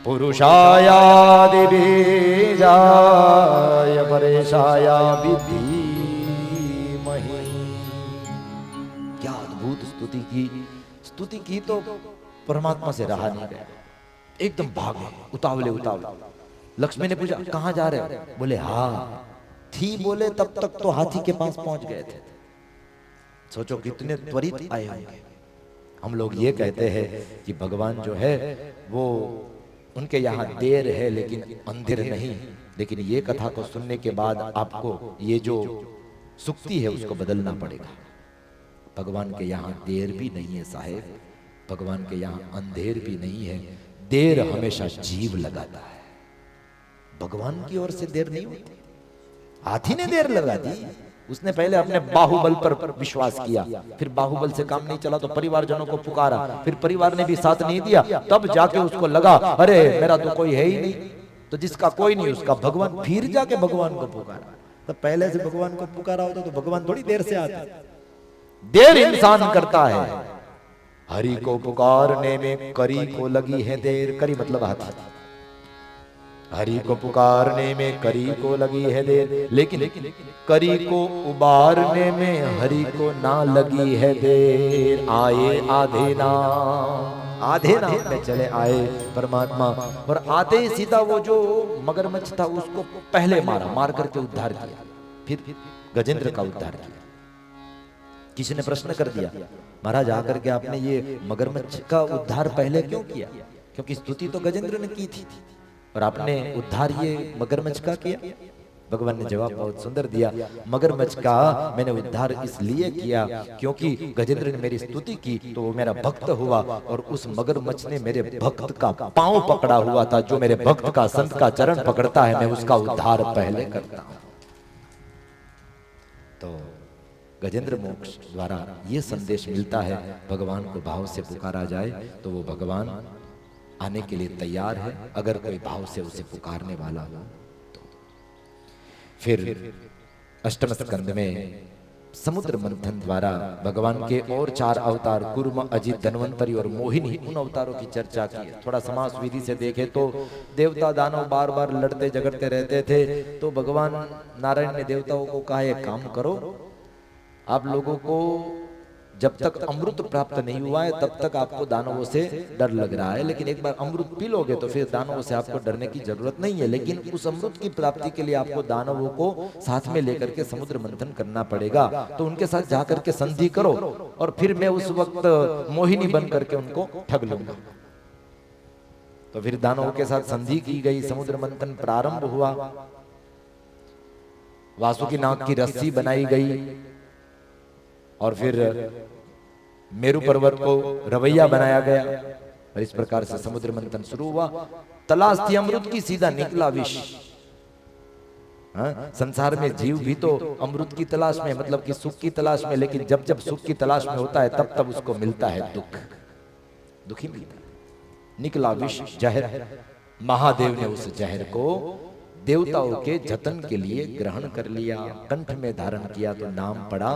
पुरुषायादि बीजाय परेशाय विधीमहि। अद्भुत स्तुति की तो परमात्मा से रहा नहीं गया, एकदम भागे उतावले उतावले। लक्ष्मी ने पूछा कहां जा रहे हो? बोले हाँ थी, बोले तब तक तो हाथी के पास पहुंच गए थे। सोचो कितने त्वरित आए होंगे। हम लोग ये कहते हैं कि भगवान जो है वो उनके यहाँ देर है लेकिन अंधेर नहीं, लेकिन ये कथा को सुनने के बाद आपको ये जो सुक्ति है उसको बदलना पड़ेगा। भगवान के यहाँ देर भी नहीं है साहेब, भगवान के यहाँ अंधेर भी नहीं है। देर हमेशा जीव लगाता है, भगवान की ओर से देर नहीं होती। हाथी ने देर लगा दी, उसने पहले अपने बाहुबल पर विश्वास किया, फिर बाहुबल से काम नहीं चला तो परिवारजनों को पुकारा, फिर परिवार ने भी साथ नहीं दिया, तब जाके उसको लगा अरे मेरा तो कोई है ही नहीं, तो जिसका कोई नहीं उसका भगवान, फिर जाके भगवान को पुकारा। तो पहले से भगवान को पुकारा होता तो भगवान थोड़ी देर से आता। देर इंसान करता है, हरि को पुकारने में करी को लगी है देर। करी मतलब हाथी। हरि को पुकारने में करी को लगी है देर, लेकिन करी को उबारने में हरि को ना लगी है देर। आए आधे नाम में चले आए परमात्मा, और आते ही सीधा वो जो मगरमच्छ था उसको पहले मार करके उद्धार किया, फिर गजेंद्र का उद्धार किया। किसी ने प्रश्न कर दिया महाराज आकर के आपने ये मगरमच्छ का उद्धार पहले क्यों किया? क्योंकि स्तुति तो गजेंद्र ने की थी और आपने उद्धार ये मगरमच्छ का किया। भगवान ने जवाब बहुत सुंदर दिया, मगरमच्छ का मैंने उद्धार इसलिए किया क्योंकि गजेंद्र ने मेरी स्तुति की तो वो मेरा भक्त हुआ, और उस मगरमच्छ ने मेरे भक्त का पांव पकड़ा हुआ था। जो मेरे भक्त का, संत का चरण पकड़ता है मैं उसका उद्धार पहले करता हूं। तो गजेंद्र मोक्ष द्वारा ये संदेश मिलता है, भगवान को भाव से पुकारा जाए तो वो भगवान आने के लिए तैयार है, अगर कोई भाव से उसे पुकारने वाला हो तो। फिर अष्टम स्कंद में समुद्र मंथन द्वारा भगवान के और 4 अवतार कुर्म, अजित, धन्वंतरी और मोहिनी, उन अवतारों की चर्चा की। थोड़ा समास विधि से देखे तो देवता दानव बार बार लड़ते झगड़ते रहते थे, तो भगवान नारायण ने देवताओं को कहा एक काम करो, आप लोगों को जब तक अमृत प्राप्त नहीं हुआ है तब तक आपको दानवों से डर लग रहा है, लेकिन एक बार अमृत पी लोगे तो फिर दानवों से आपको डरने की जरूरत नहीं है। लेकिन उस अमृत की प्राप्ति के लिए आपको दानवों को साथ में लेकर के समुद्र मंथन करना पड़ेगा, तो उनके साथ जाकर के संधि करो और फिर मैं उस वक्त मोहिनी बन करके उनको ठग लूंगा। तो फिर दानवों के साथ संधि की गई, समुद्र मंथन प्रारंभ हुआ, वासुकी नाग की रस्सी बनाई गई और फिर मेरु पर्वत को रवैया बनाया गया, और इस प्रकार से समुद्र मंथन शुरू हुआ। तलाश थी अमृत की, सीधा निकला विष। संसार में जीव भी तो अमृत की तलाश में, मतलब कि सुख की तलाश में, लेकिन जब जब सुख की तलाश में होता है तब तब उसको मिलता है दुख, दुखी मिलता है। निकला विष जहर, महादेव ने उस जहर को देवताओं के जतन के लिए ग्रहण कर लिया, कंठ में धारण किया, तो नाम पड़ा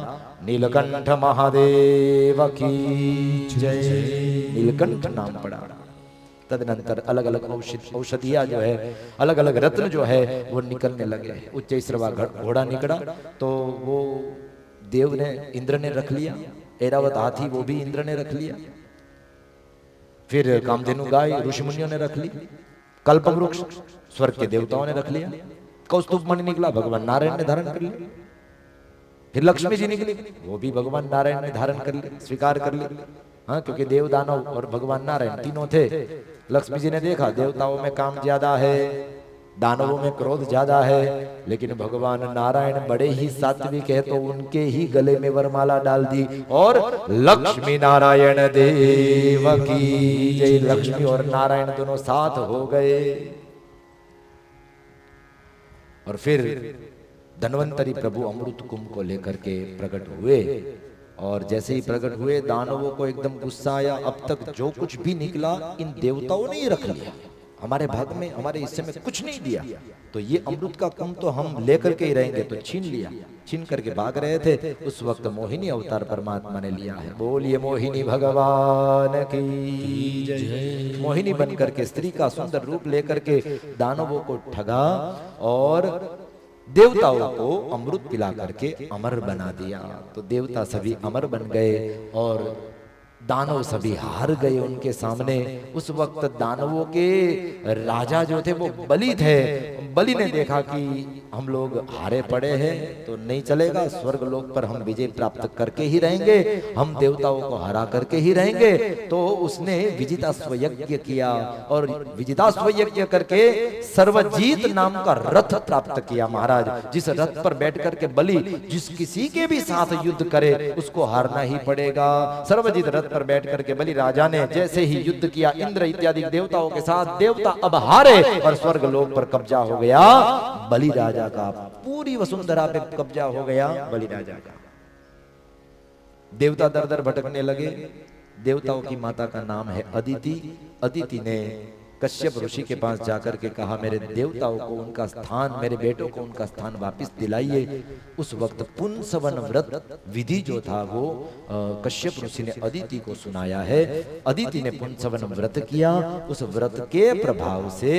नीलकंठ महादेव की जय। नीलकंठ नाम पड़ा। तदनंतर अलग अलग औषधियां जो है, अलग अलग रत्न जो है वो निकलने लगे। उच्चैश्रवा घोड़ा निकला तो वो देव ने, इंद्र ने रख लिया। ऐरावत हाथी वो भी इंद्र ने रख लिया। फिर कामधेनु गाय ऋषि मुनियों ने रख ली। कल्प वृक्ष स्वर्ग के देवताओं ने रख लिया। कौस्तुभ मणि निकला, भगवान नारायण ने धारण कर लिया। फिर लक्ष्मी जी निकली, वो भी भगवान नारायण ने धारण कर ली, स्वीकार कर ली। हाँ, क्योंकि देव दानव और भगवान नारायण तीनों थे। लक्ष्मी जी ने देखा देवताओं में काम ज्यादा है, दानवों में क्रोध ज्यादा है, लेकिन भगवान नारायण बड़े ही सात्विक है, तो उनके ही गले में वरमाला डाल दी और लक्ष्मी नारायण देव की जय। लक्ष्मी और नारायण दोनों साथ हो गए। और फिर धन्वंतरी प्रभु अमृत कुंभ को लेकर के प्रकट हुए, और जैसे ही प्रकट हुए दानवों को एकदम गुस्सा आया। अब तक जो कुछ भी निकला इन देवताओं ने ही रख लिया, हमारे भाग में, हमारे हिस्से में कुछ नहीं दिया, तो ये अमृत का कुंभ तो हम लेकर के ही रहेंगे। तो छीन लिया, छीन करके भाग रहे थे। उस वक्त मोहिनी अवतार परमात्मा ने लिया है। बोलिए मोहिनी भगवान की जय। मोहिनी बनकर के स्त्री का सुंदर रूप लेकर के दानवों को ठगा और देवताओं को अमृत पिला करके अमर बना दिया। तो देवता सभी अमर बन गए और दानव सभी हार गए उनके सामने। उस वक्त दानवों के राजा जो थे वो बलि थे। बलि ने देखा कि हम लोग हारे पड़े हैं तो नहीं चलेगा, स्वर्ग लोक पर हम विजय प्राप्त करके ही रहेंगे, हम देवताओं को हरा करके ही रहेंगे। तो उसने विजिताश्व यज्ञ किया और विजिताश्व यज्ञ करके सर्वजीत नाम का रथ प्राप्त किया महाराज। जिस रथ पर बैठ करके बलि जिस किसी के भी साथ युद्ध करे उसको हारना ही पड़ेगा। सर्वजीत रथ पर बैठ करके बलि राजा ने जैसे ही युद्ध किया इंद्र इत्यादि देवताओं के साथ, देवता अब हारे और स्वर्ग लोक पर कब्जा हो गया बलि राजा का। पूरी वसुंधरा पे कब्जा हो गया बलि राजा का। देवता दर दर भटकने लगे। देवताओं की माता का नाम है अदिति। अदिति ने कश्यप ऋषि के पास जाकर के कहा मेरे देवताओं को उनका स्थान, मेरे बेटों को उनका स्थान वापस दिलाइए। उस वक्त पुंसवन व्रत विधि जो था वो कश्यप ऋषि ने अदिति को सुनाया है। अदिति ने पुंसवन व्रत किया। उस व्रत के प्रभाव से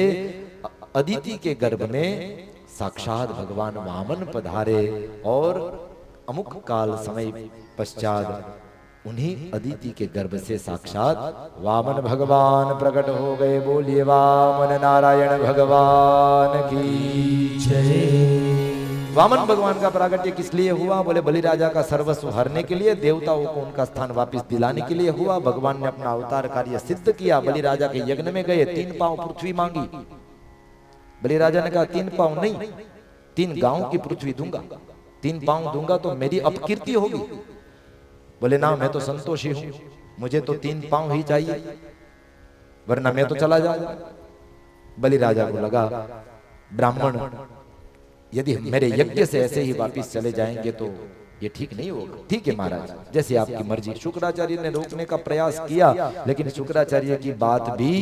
अदिति के गर्भ में साक्षात भगवान वामन पधारे और अमुक काल समय पश्चात उन्हीं अदिति के गर्भ से साक्षात वामन भगवान प्रकट हो गए। बोलिए वामन नारायण भगवान की जय। वामन भगवान का प्रागट्य किस लिए हुआ? बोले बलि राजा का सर्वस्व हरने के लिए, देवताओं को उनका स्थान वापस दिलाने के लिए हुआ। भगवान ने अपना अवतार कार्य सिद्ध किया। बलि राजा के यज्ञ में गए, 3 पांव पृथ्वी मांगी। बलि राजा ने कहा 3 पांव नहीं, 3 गांव की पृथ्वी दूंगा। 3 पांव दूंगा तो मेरी अपकीर्ति होगी। बोले ना, मैं तो संतोषी हूं, मुझे तो 3 पांव ही चाहिए, वरना मैं तो चला जाऊंगा। बलि राजा को लगा ब्राह्मण यदि मेरे यज्ञ से ऐसे ही वापिस चले जाएंगे तो ये ठीक नहीं होगा। ठीक है महाराज, जैसे आपकी मर्जी। शुक्राचार्य ने रोकने का प्रयास किया, लेकिन शुक्राचार्य की बात भी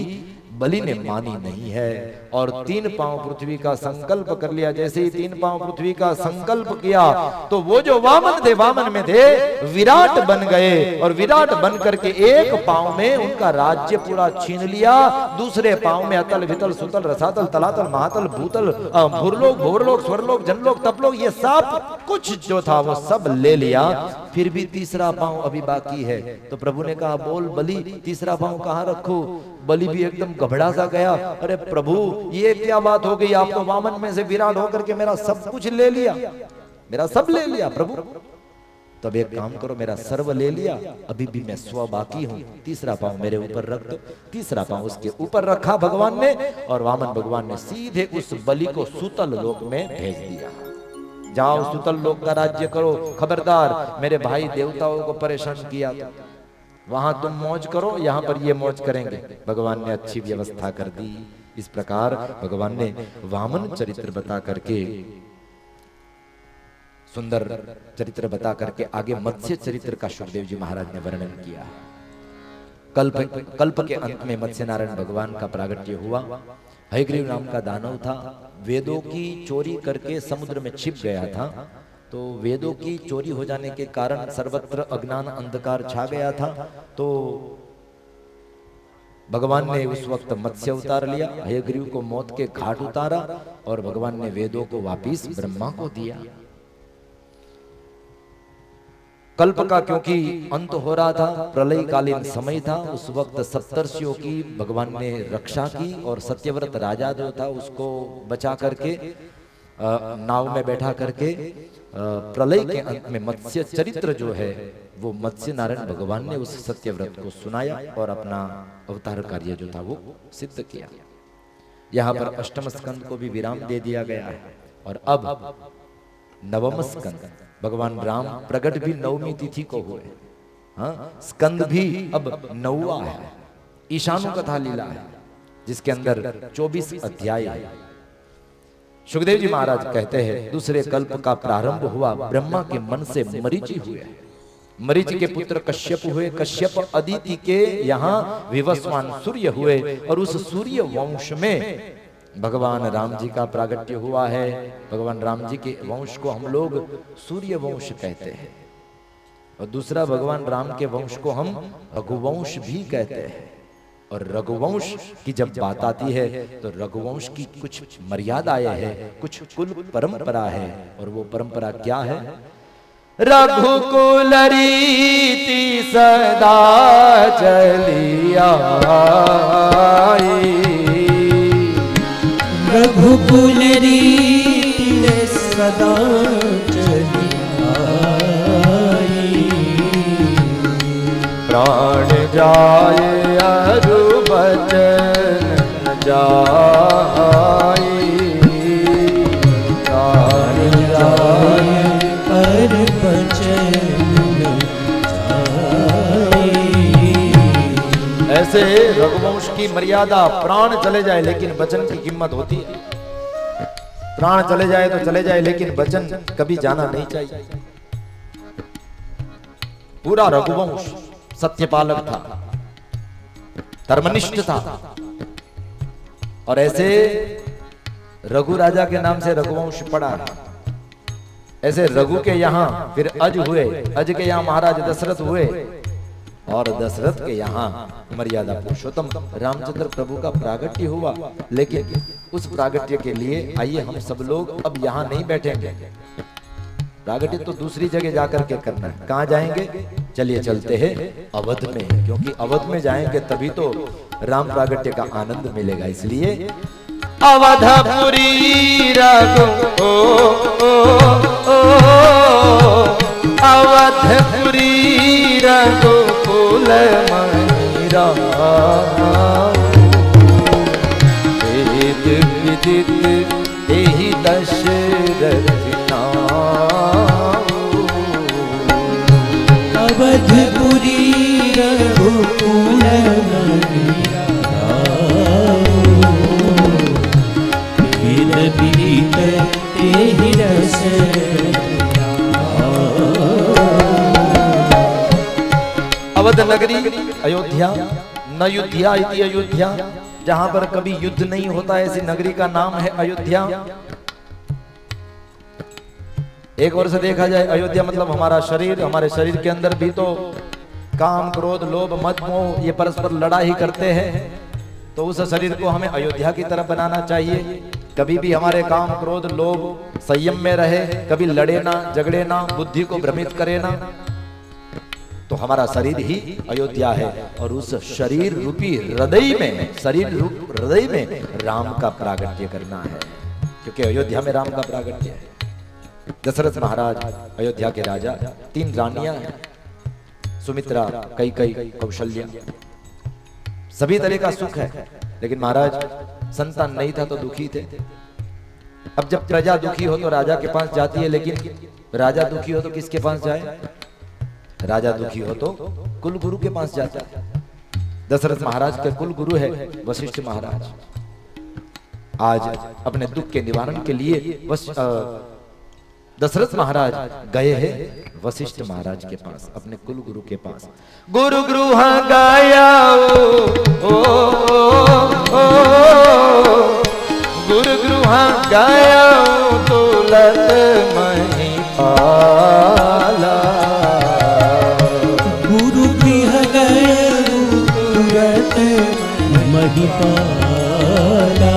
बलि ने मानी नहीं है और 3 पांव पृथ्वी का संकल्प कर लिया। जैसे ही 3 पांव पृथ्वी का संकल्प किया तो वो जो वामन थे, वामन में थे विराट बन गए और विराट बन करके एक पांव में उनका राज्य पूरा छीन लिया, दूसरे पांव में अतल वितल सुतल रसातल तलातल महातल भूतल भूरलोक भोरलोक स्वर्लोक जनलोक तपलोक ये सब कुछ जो था वो सब ले लिया। फिर भी तीसरा पांव अभी बाकी है। तो प्रभु ने कहा बोल बलि, तीसरा पांव कहां रखूं? बलि भी एकदम घबरा सा गया। अरे प्रभु ये क्या बात हो गई? आप तो वामन में से विराट होकर के मेरा सब कुछ ले लिया, मेरा सब ले लिया प्रभु। तब एक काम करो, मेरा सर्व ले लिया, अभी भी मैं स्व बाकी हूं, तीसरा पांव मेरे ऊपर रख दो। तीसरा पांव उसके ऊपर रखा भगवान ने और वामन भगवान ने सीधे उस बलि को सुतल लोक में भेज दिया। जाओ सुतल लोक का राज्य करो, खबरदार मेरे भाई देवताओं को परेशान किया था, वहां तुम मौज करो, यहां पर ये मौज करेंगे। भगवान ने अच्छी व्यवस्था कर दी। इस प्रकार भगवान ने वामन चरित्र बता करके, सुंदर चरित्र बता करके आगे मत्स्य चरित्र का सुखदेव जी महाराज ने वर्णन किया। कल्प के अंत में मत्स्य नारायण भगवान का प्रागट्य हुआ। हयग्रीव नाम का दानव था, वेदों की चोरी करके समुद्र में छिप गया था। तो वेदों की चोरी हो जाने के कारण सर्वत्र अज्ञान अंधकार छा गया था। तो भगवान ने उस वक्त मत्स्य उतार लिया, हयग्रीव को मौत के घाट उतारा और भगवान ने वेदों को वापिस ब्रह्मा को दिया। कल्प का क्योंकि अंत हो रहा था, प्रलय कालीन समय था, उस वक्त सप्तर्षियों की भगवान ने रक्षा की और सत्यव्रत राजा जो था उसको बचा करके नाव में बैठा करके प्रलय के अंत में मत्स्य चरित्र जो है वो मत्स्य नारायण भगवान ने उस सत्यव्रत को सुनाया और अपना अवतार कार्य जो था वो सिद्ध किया। यहाँ पर अष्टम स्कंद को भी विराम दे दिया गया है और अब नवम स्कंद भगवान राम प्रकट भी 9वीं तिथि को हुए। हाँ, स्कंद भी अब 9वां है। ईशानु कथा लीला है जिसके अंदर 24 अध्याय है। सुखदेव जी महाराज कहते हैं दूसरे कल्प का प्रारंभ हुआ ब्रह्मा के मन से मरीचि हुए। मरीचि के पुत्र कश्यप हुए, कश्यप अदिति के यहाँ विवस्वान सूर्य हुए और उस सूर्य वंश में भगवान राम जी का प्रागट्य हुआ है। भगवान राम जी के वंश को हम लोग सूर्य वंश कहते हैं और दूसरा भगवान राम के वंश को हम रघुवंश भी कहते हैं और रघुवंश की जब बात आती है तो रघुवंश की कुछ मर्यादाएं हैं, कुछ कुल परंपरा है, और वो परंपरा क्या है? रघुकुल रीति सदा चली आई, रघुकुल रीति सदा चली आई, प्राण जाए अरु बचन जाए, प्राण जाए पर बचन जाए। ऐसे रघुवंश की मर्यादा, प्राण चले जाए लेकिन वचन की कीमत होती है। प्राण चले जाए तो चले जाए, लेकिन वचन कभी जाना नहीं चाहिए। पूरा रघुवंश सत्यपालक था, धर्मनिष्ठ था, और ऐसे रघु राजा के नाम से रघुवंश पड़ा। ऐसे रघु के यहाँ फिर अज हुए, अज के यहाँ महाराज दशरथ हुए, और दशरथ के यहाँ मर्यादा पुरुषोत्तम रामचंद्र प्रभु का प्रागट्य हुआ। लेकिन उस प्रागट्य के लिए आइए हम सब लोग अब यहाँ नहीं बैठेंगे, प्रागट्य तो दूसरी जगह जाकर के करना है। कहाँ जाएंगे? चलिए चलते हैं अवध में, क्योंकि अवध में जाएंगे तभी तो राम प्रागट्य का आनंद मिलेगा। इसलिए अवधपुरी रघु अवधपुरी रघुकुल मणिरा, वेद विदित एहि दशरथ अवधपुरी रघुकुल मणिरा, वेद विदित एहि दशरथ। अवध नगरी अयोध्या, न युद्ध्या इति अयोध्या, जहां पर कभी युद्ध नहीं होता, ऐसी नगरी का नाम है अयोध्या। एक ओर से देखा जाए अयोध्या मतलब हमारा शरीर, हमारे शरीर के अंदर भी तो काम क्रोध लोभ मद मोह ये परस्पर लड़ाई करते हैं, तो उस शरीर को हमें अयोध्या की तरफ बनाना चाहिए। कभी भी हमारे काम क्रोध लोभ संयम में रहे, कभी लड़े ना झगड़े ना, बुद्धि को भ्रमित करे ना, तो हमारा शरीर ही अयोध्या है। और उस शरीर रूपी हृदय में, शरीर रूप हृदय में राम का प्रागट्य करना है, क्योंकि अयोध्या में राम का प्रागट्य है। दशरथ महाराज अयोध्या के राजा, 3 रानियां हैं, सुमित्रा, कैकेयी, कौशल्या, सभी तरह का सुख है। लेकिन महाराज संतान नहीं था तो दुखी थे। अब जब प्रजा दुखी हो तो राजा के पास जाती है, लेकिन राजा दुखी हो तो किसके पास जाए? राजा दुखी हो तो कुल गुरु के पास जाता है। दशरथ महाराज के कुल गुरु है वशिष्ठ महाराज। आज अपने दुख के निवारण के लिए दशरथ महाराज गए हैं वशिष्ठ महाराज के पास, अपने कुल गुरु के पास। गुरु गृह गया गुरु गृह गया तुलत महिपाला, गुरु गृह गया तुरत महिपाला,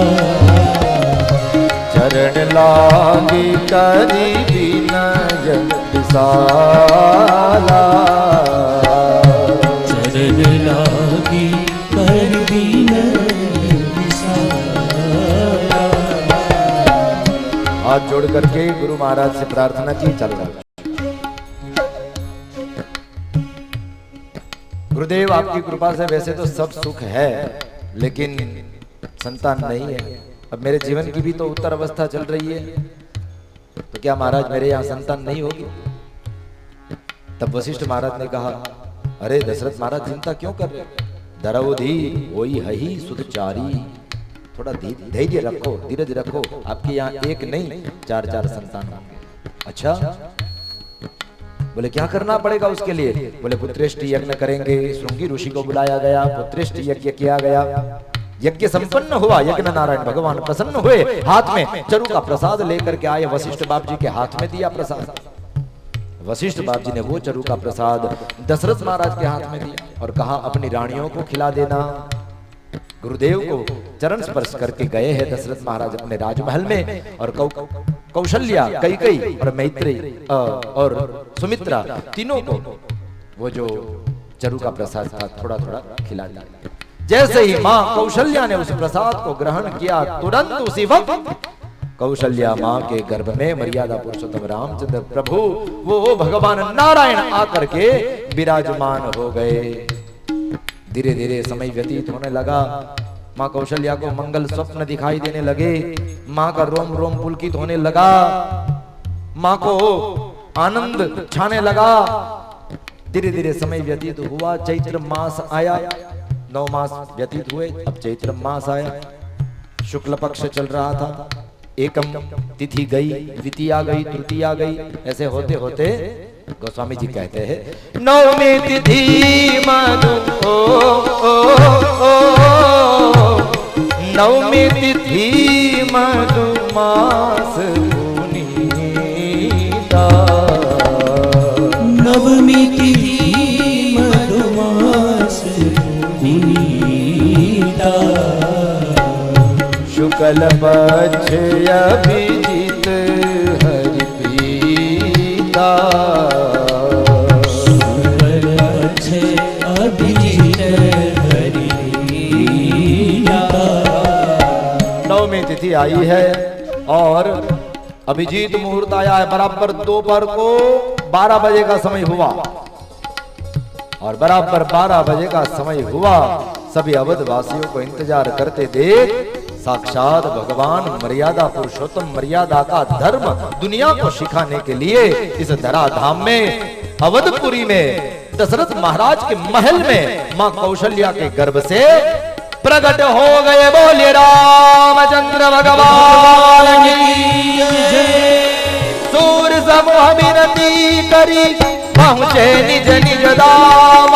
चरण लागी करी विनय विशाला, चरण लागी कर विनय विशाला। हाथ जोड़ करके गुरु महाराज से प्रार्थना की। चल रहा गुरुदेव आपकी कृपा से वैसे तो सब सुख है, लेकिन संतान नहीं है। अब मेरे जीवन की भी तो उत्तर अवस्था चल रही है, तो क्या महाराज मेरे यहाँ संतान नहीं होगी? तब वशिष्ठ महाराज ने कहा, अरे दशरथ महाराज चिंता क्यों कर रहे? दरवधि वही हही सुधचारी, थोड़ा धैर्य रखो, धीरज रखो, आपके यहाँ एक नहीं 4-4 संतान होंगे। अच्छा, बोले क्या करना पड़ेगा उसके लिए? बोले पुत्रेष्टि यज्ञ करेंगे। श्रृंगी ऋषि को बुलाया गया, पुत्रेष्टि यज्ञ किया गया, यज्ञ संपन्न हुआ। यज्ञ नारायण भगवान प्रसन्न हुए, हाथ में चरु का प्रसाद लेकर के आए, वशिष्ठ बाप जी के हाथ में दिया प्रसाद। वशिष्ठ बाप जी ने वो चरु का प्रसाद दशरथ महाराज के हाथ में दिया और कहा अपनी रानियों को खिला देना। गुरुदेव को चरण स्पर्श करके गए हैं दशरथ महाराज अपने राजमहल में। और कौशल्या, कैकेयी और मैत्रेयी और सुमित्रा तीनों को वो जो चरु का प्रसाद था थोड़ा थोड़ा खिला दिया। जैसे ही मां कौशल्या ने उस प्रसाद को ग्रहण किया, तुरंत उसी वक्त कौशल्या मां के गर्भ में मर्यादा पुरुषोत्तम रामचंद्र प्रभु वो भगवान नारायण आकर के विराजमान हो गए। धीरे धीरे समय व्यतीत होने लगा। मां कौशल्या को मंगल स्वप्न दिखाई देने लगे। मां का रोम रोम पुलकित होने लगा। मां को आनंद छाने लगा। धीरे धीरे समय व्यतीत हुआ। चैत्र मास आया, 9 मास व्यतीत हुए। अब चैत्र मास आया, शुक्ल पक्ष चल रहा था। एकम तिथि गई, द्वितीया गई, तृतीया गई। ऐसे होते होते गोस्वामी जी कहते हैं नवमी तिथि मधु नवमी तिथि मधुमास पुनीता। नवमी तिथि मधुमास पुनीता। शुक्ल पक्ष अभिजित हरि प्रीता। शुक्ल पक्ष अभिजित हरि प्रीता। नवमी तिथि आई है और अभिजीत मुहूर्त आया है। बराबर दोपहर को 12 बजे का समय हुआ और बराबर 12 बजे का समय हुआ। सभी अवध वासियों को इंतजार करते देख साक्षात भगवान मर्यादा पुरुषोत्तम मर्यादा का धर्म दुनिया को सिखाने के लिए इस धराधाम में अवधपुरी में दशरथ महाराज के महल में मां कौशल्या के गर्भ से प्रकट हो गए। बोलिए रामचंद्र भगवान की जय। सूर समूह विनती करी पहुँचे निज निज धाम।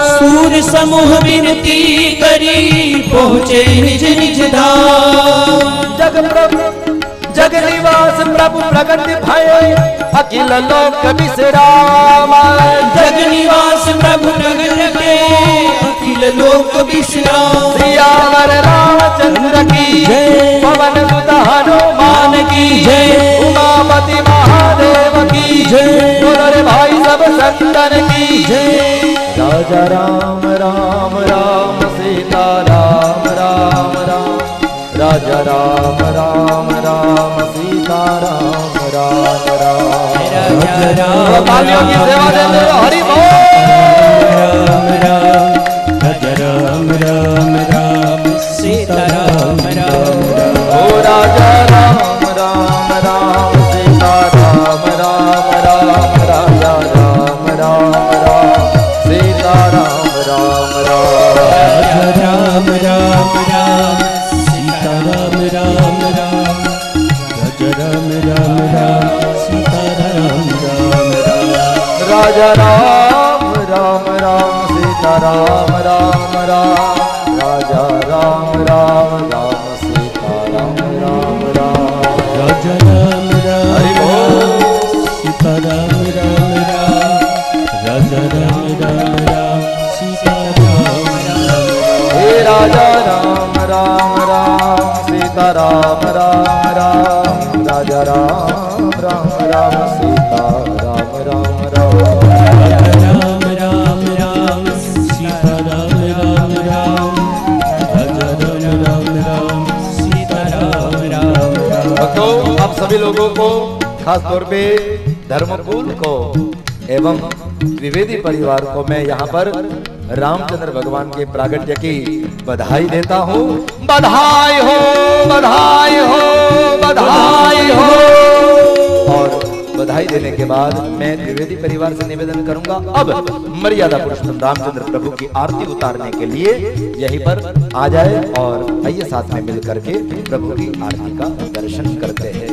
सूर समूह विनती करी पहुँचे निज निज धाम। जग प्रभु जग निवास प्रभु प्रकट भय अखिल लोक विश्राम। जग निवास प्रभु प्रकट के अखिल लोक विश्राम। सियावर रामचंद्र की जय। पवन सुत हनुमान की जय। उमापति महादेव की जय। बोलो भाई सब संतन की जय। राजा राम राम राम सीता राम राम राम। राजा राम राम राम सीता राम राम राम। राजा राम तालियों की सेवा देते रहो। हरि बोल। राम राम राजा राम राम राम सीता राम राम राम। ओ राजा राम राम राम सीता राम राम राम। राजा राम राम राम सीता राम राम राम। राजा राम राम राम सीता राम राम राम। राजा राम राम राम सीता राम राम राम। राजा राम राम राम सीता राम राम राम। राजा राम राम राम सीता राम राम राम। राजा राम राम हरि बोल। राम सीता राम राम राम। राजा राम राम राम सीता राम राम। हे राजा राम राम राम सीता राम राम राम। राजा राम राम राम सीता राम राम राम। राजा राम राम राम सीता राम राम राम। राजा राम राम राम सीता राम राम राम। भक्तों, आप सभी लोगों को खास तौर पे धर्मकुल को एवं द्विवेदी परिवार को मैं यहाँ पर रामचंद्र भगवान के प्रागट्य की बधाई देता हूँ। बधाई हो, बधाई हो, बधाई हो। और बधाई देने के बाद मैं द्विवेदी परिवार से निवेदन करूंगा अब मर्यादा पुरुषोत्तम रामचंद्र प्रभु की आरती उतारने के लिए यहीं पर आ जाए और आइए साथ में मिल करके प्रभु की आरती का दर्शन करते हैं।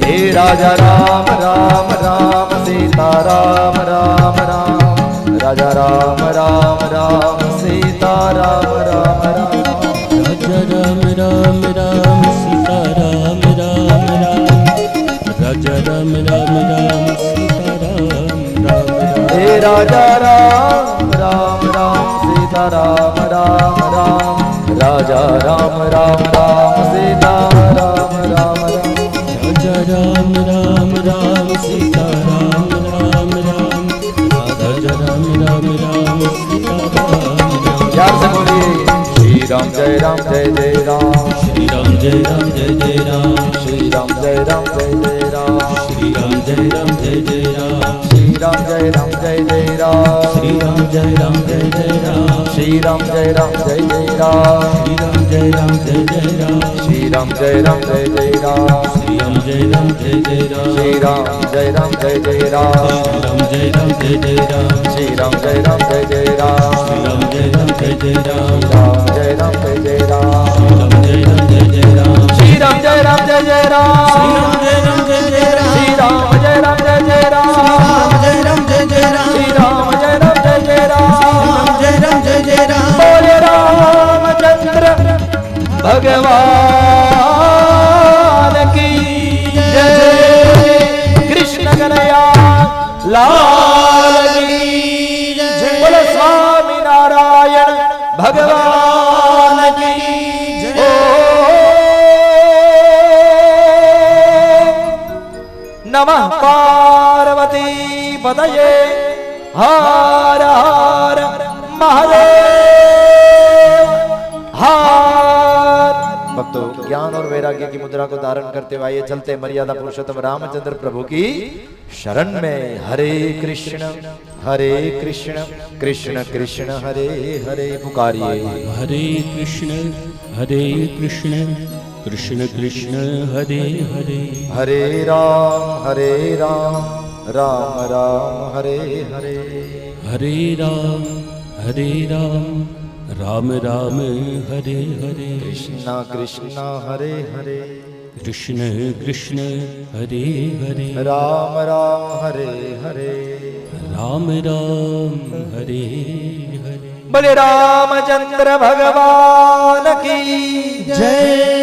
हे राजा राम राम राम सीता राम राम राम। राजा राम राम राम सीता राम राम राम। राजा राम राम राम सीता राम राम राम। राजा राम राम राम सीता राम राम राम। हे राजा राम राम राम सीता सीता राम राम राम, राजा राम राम राम, सीता राम राम राम, राजा राम राम राम, सीता राम राम राम, राजा राम राम राम, सीता राम राम। प्यार से बोलिए श्री राम जय राम जय जय राम, श्री राम जय राम जय जय राम, श्री राम जय राम जय जय राम, श्री राम जय राम जय जय राम, श्री राम जय राम जय जय राम, श्री राम जय राम जय जय राम, श्री राम जय राम जय जय राम, श्री राम जय राम जय जय राम, श्री राम जय राम जय जय राम, श्री राम जय राम जय जय राम, श्री राम जय राम जय जय राम, श्री राम जय राम जय जय राम, श्री राम जय राम जय जय राम, श्री राम जय राम जय जय राम, श्री राम जय राम जय जय राम, श्री राम जय राम जय जय राम, श्री राम जय राम जय जय राम, श्री राम जय राम जय जय राम, श्री राम जय राम जय जय राम, श्री राम जय राम जय जय राम। बोले रामचंद्र भगवान की जय, कृष्ण कन्हैया लाल की जय, बोले स्वामी नारायण भगवान की जय। नमः पार्वती पतये, हर हर महादेव हर। भक्तों, ज्ञान और वैराग्य की मुद्रा को धारण करते हुए आइए चलते मर्यादा पुरुषोत्तम रामचंद्र प्रभु की शरण में। हरे कृष्ण कृष्ण कृष्ण हरे हरे पुकारिए। हरे कृष्ण कृष्ण कृष्ण हरे हरे, हरे राम राम राम हरे हरे, हरे राम राम राम हरे हरे, कृष्णा कृष्णा हरे हरे, कृष्ण कृष्ण हरे हरे, राम राम हरे हरे, राम राम हरे हरे। बोले रामचंद्र भगवान की जय।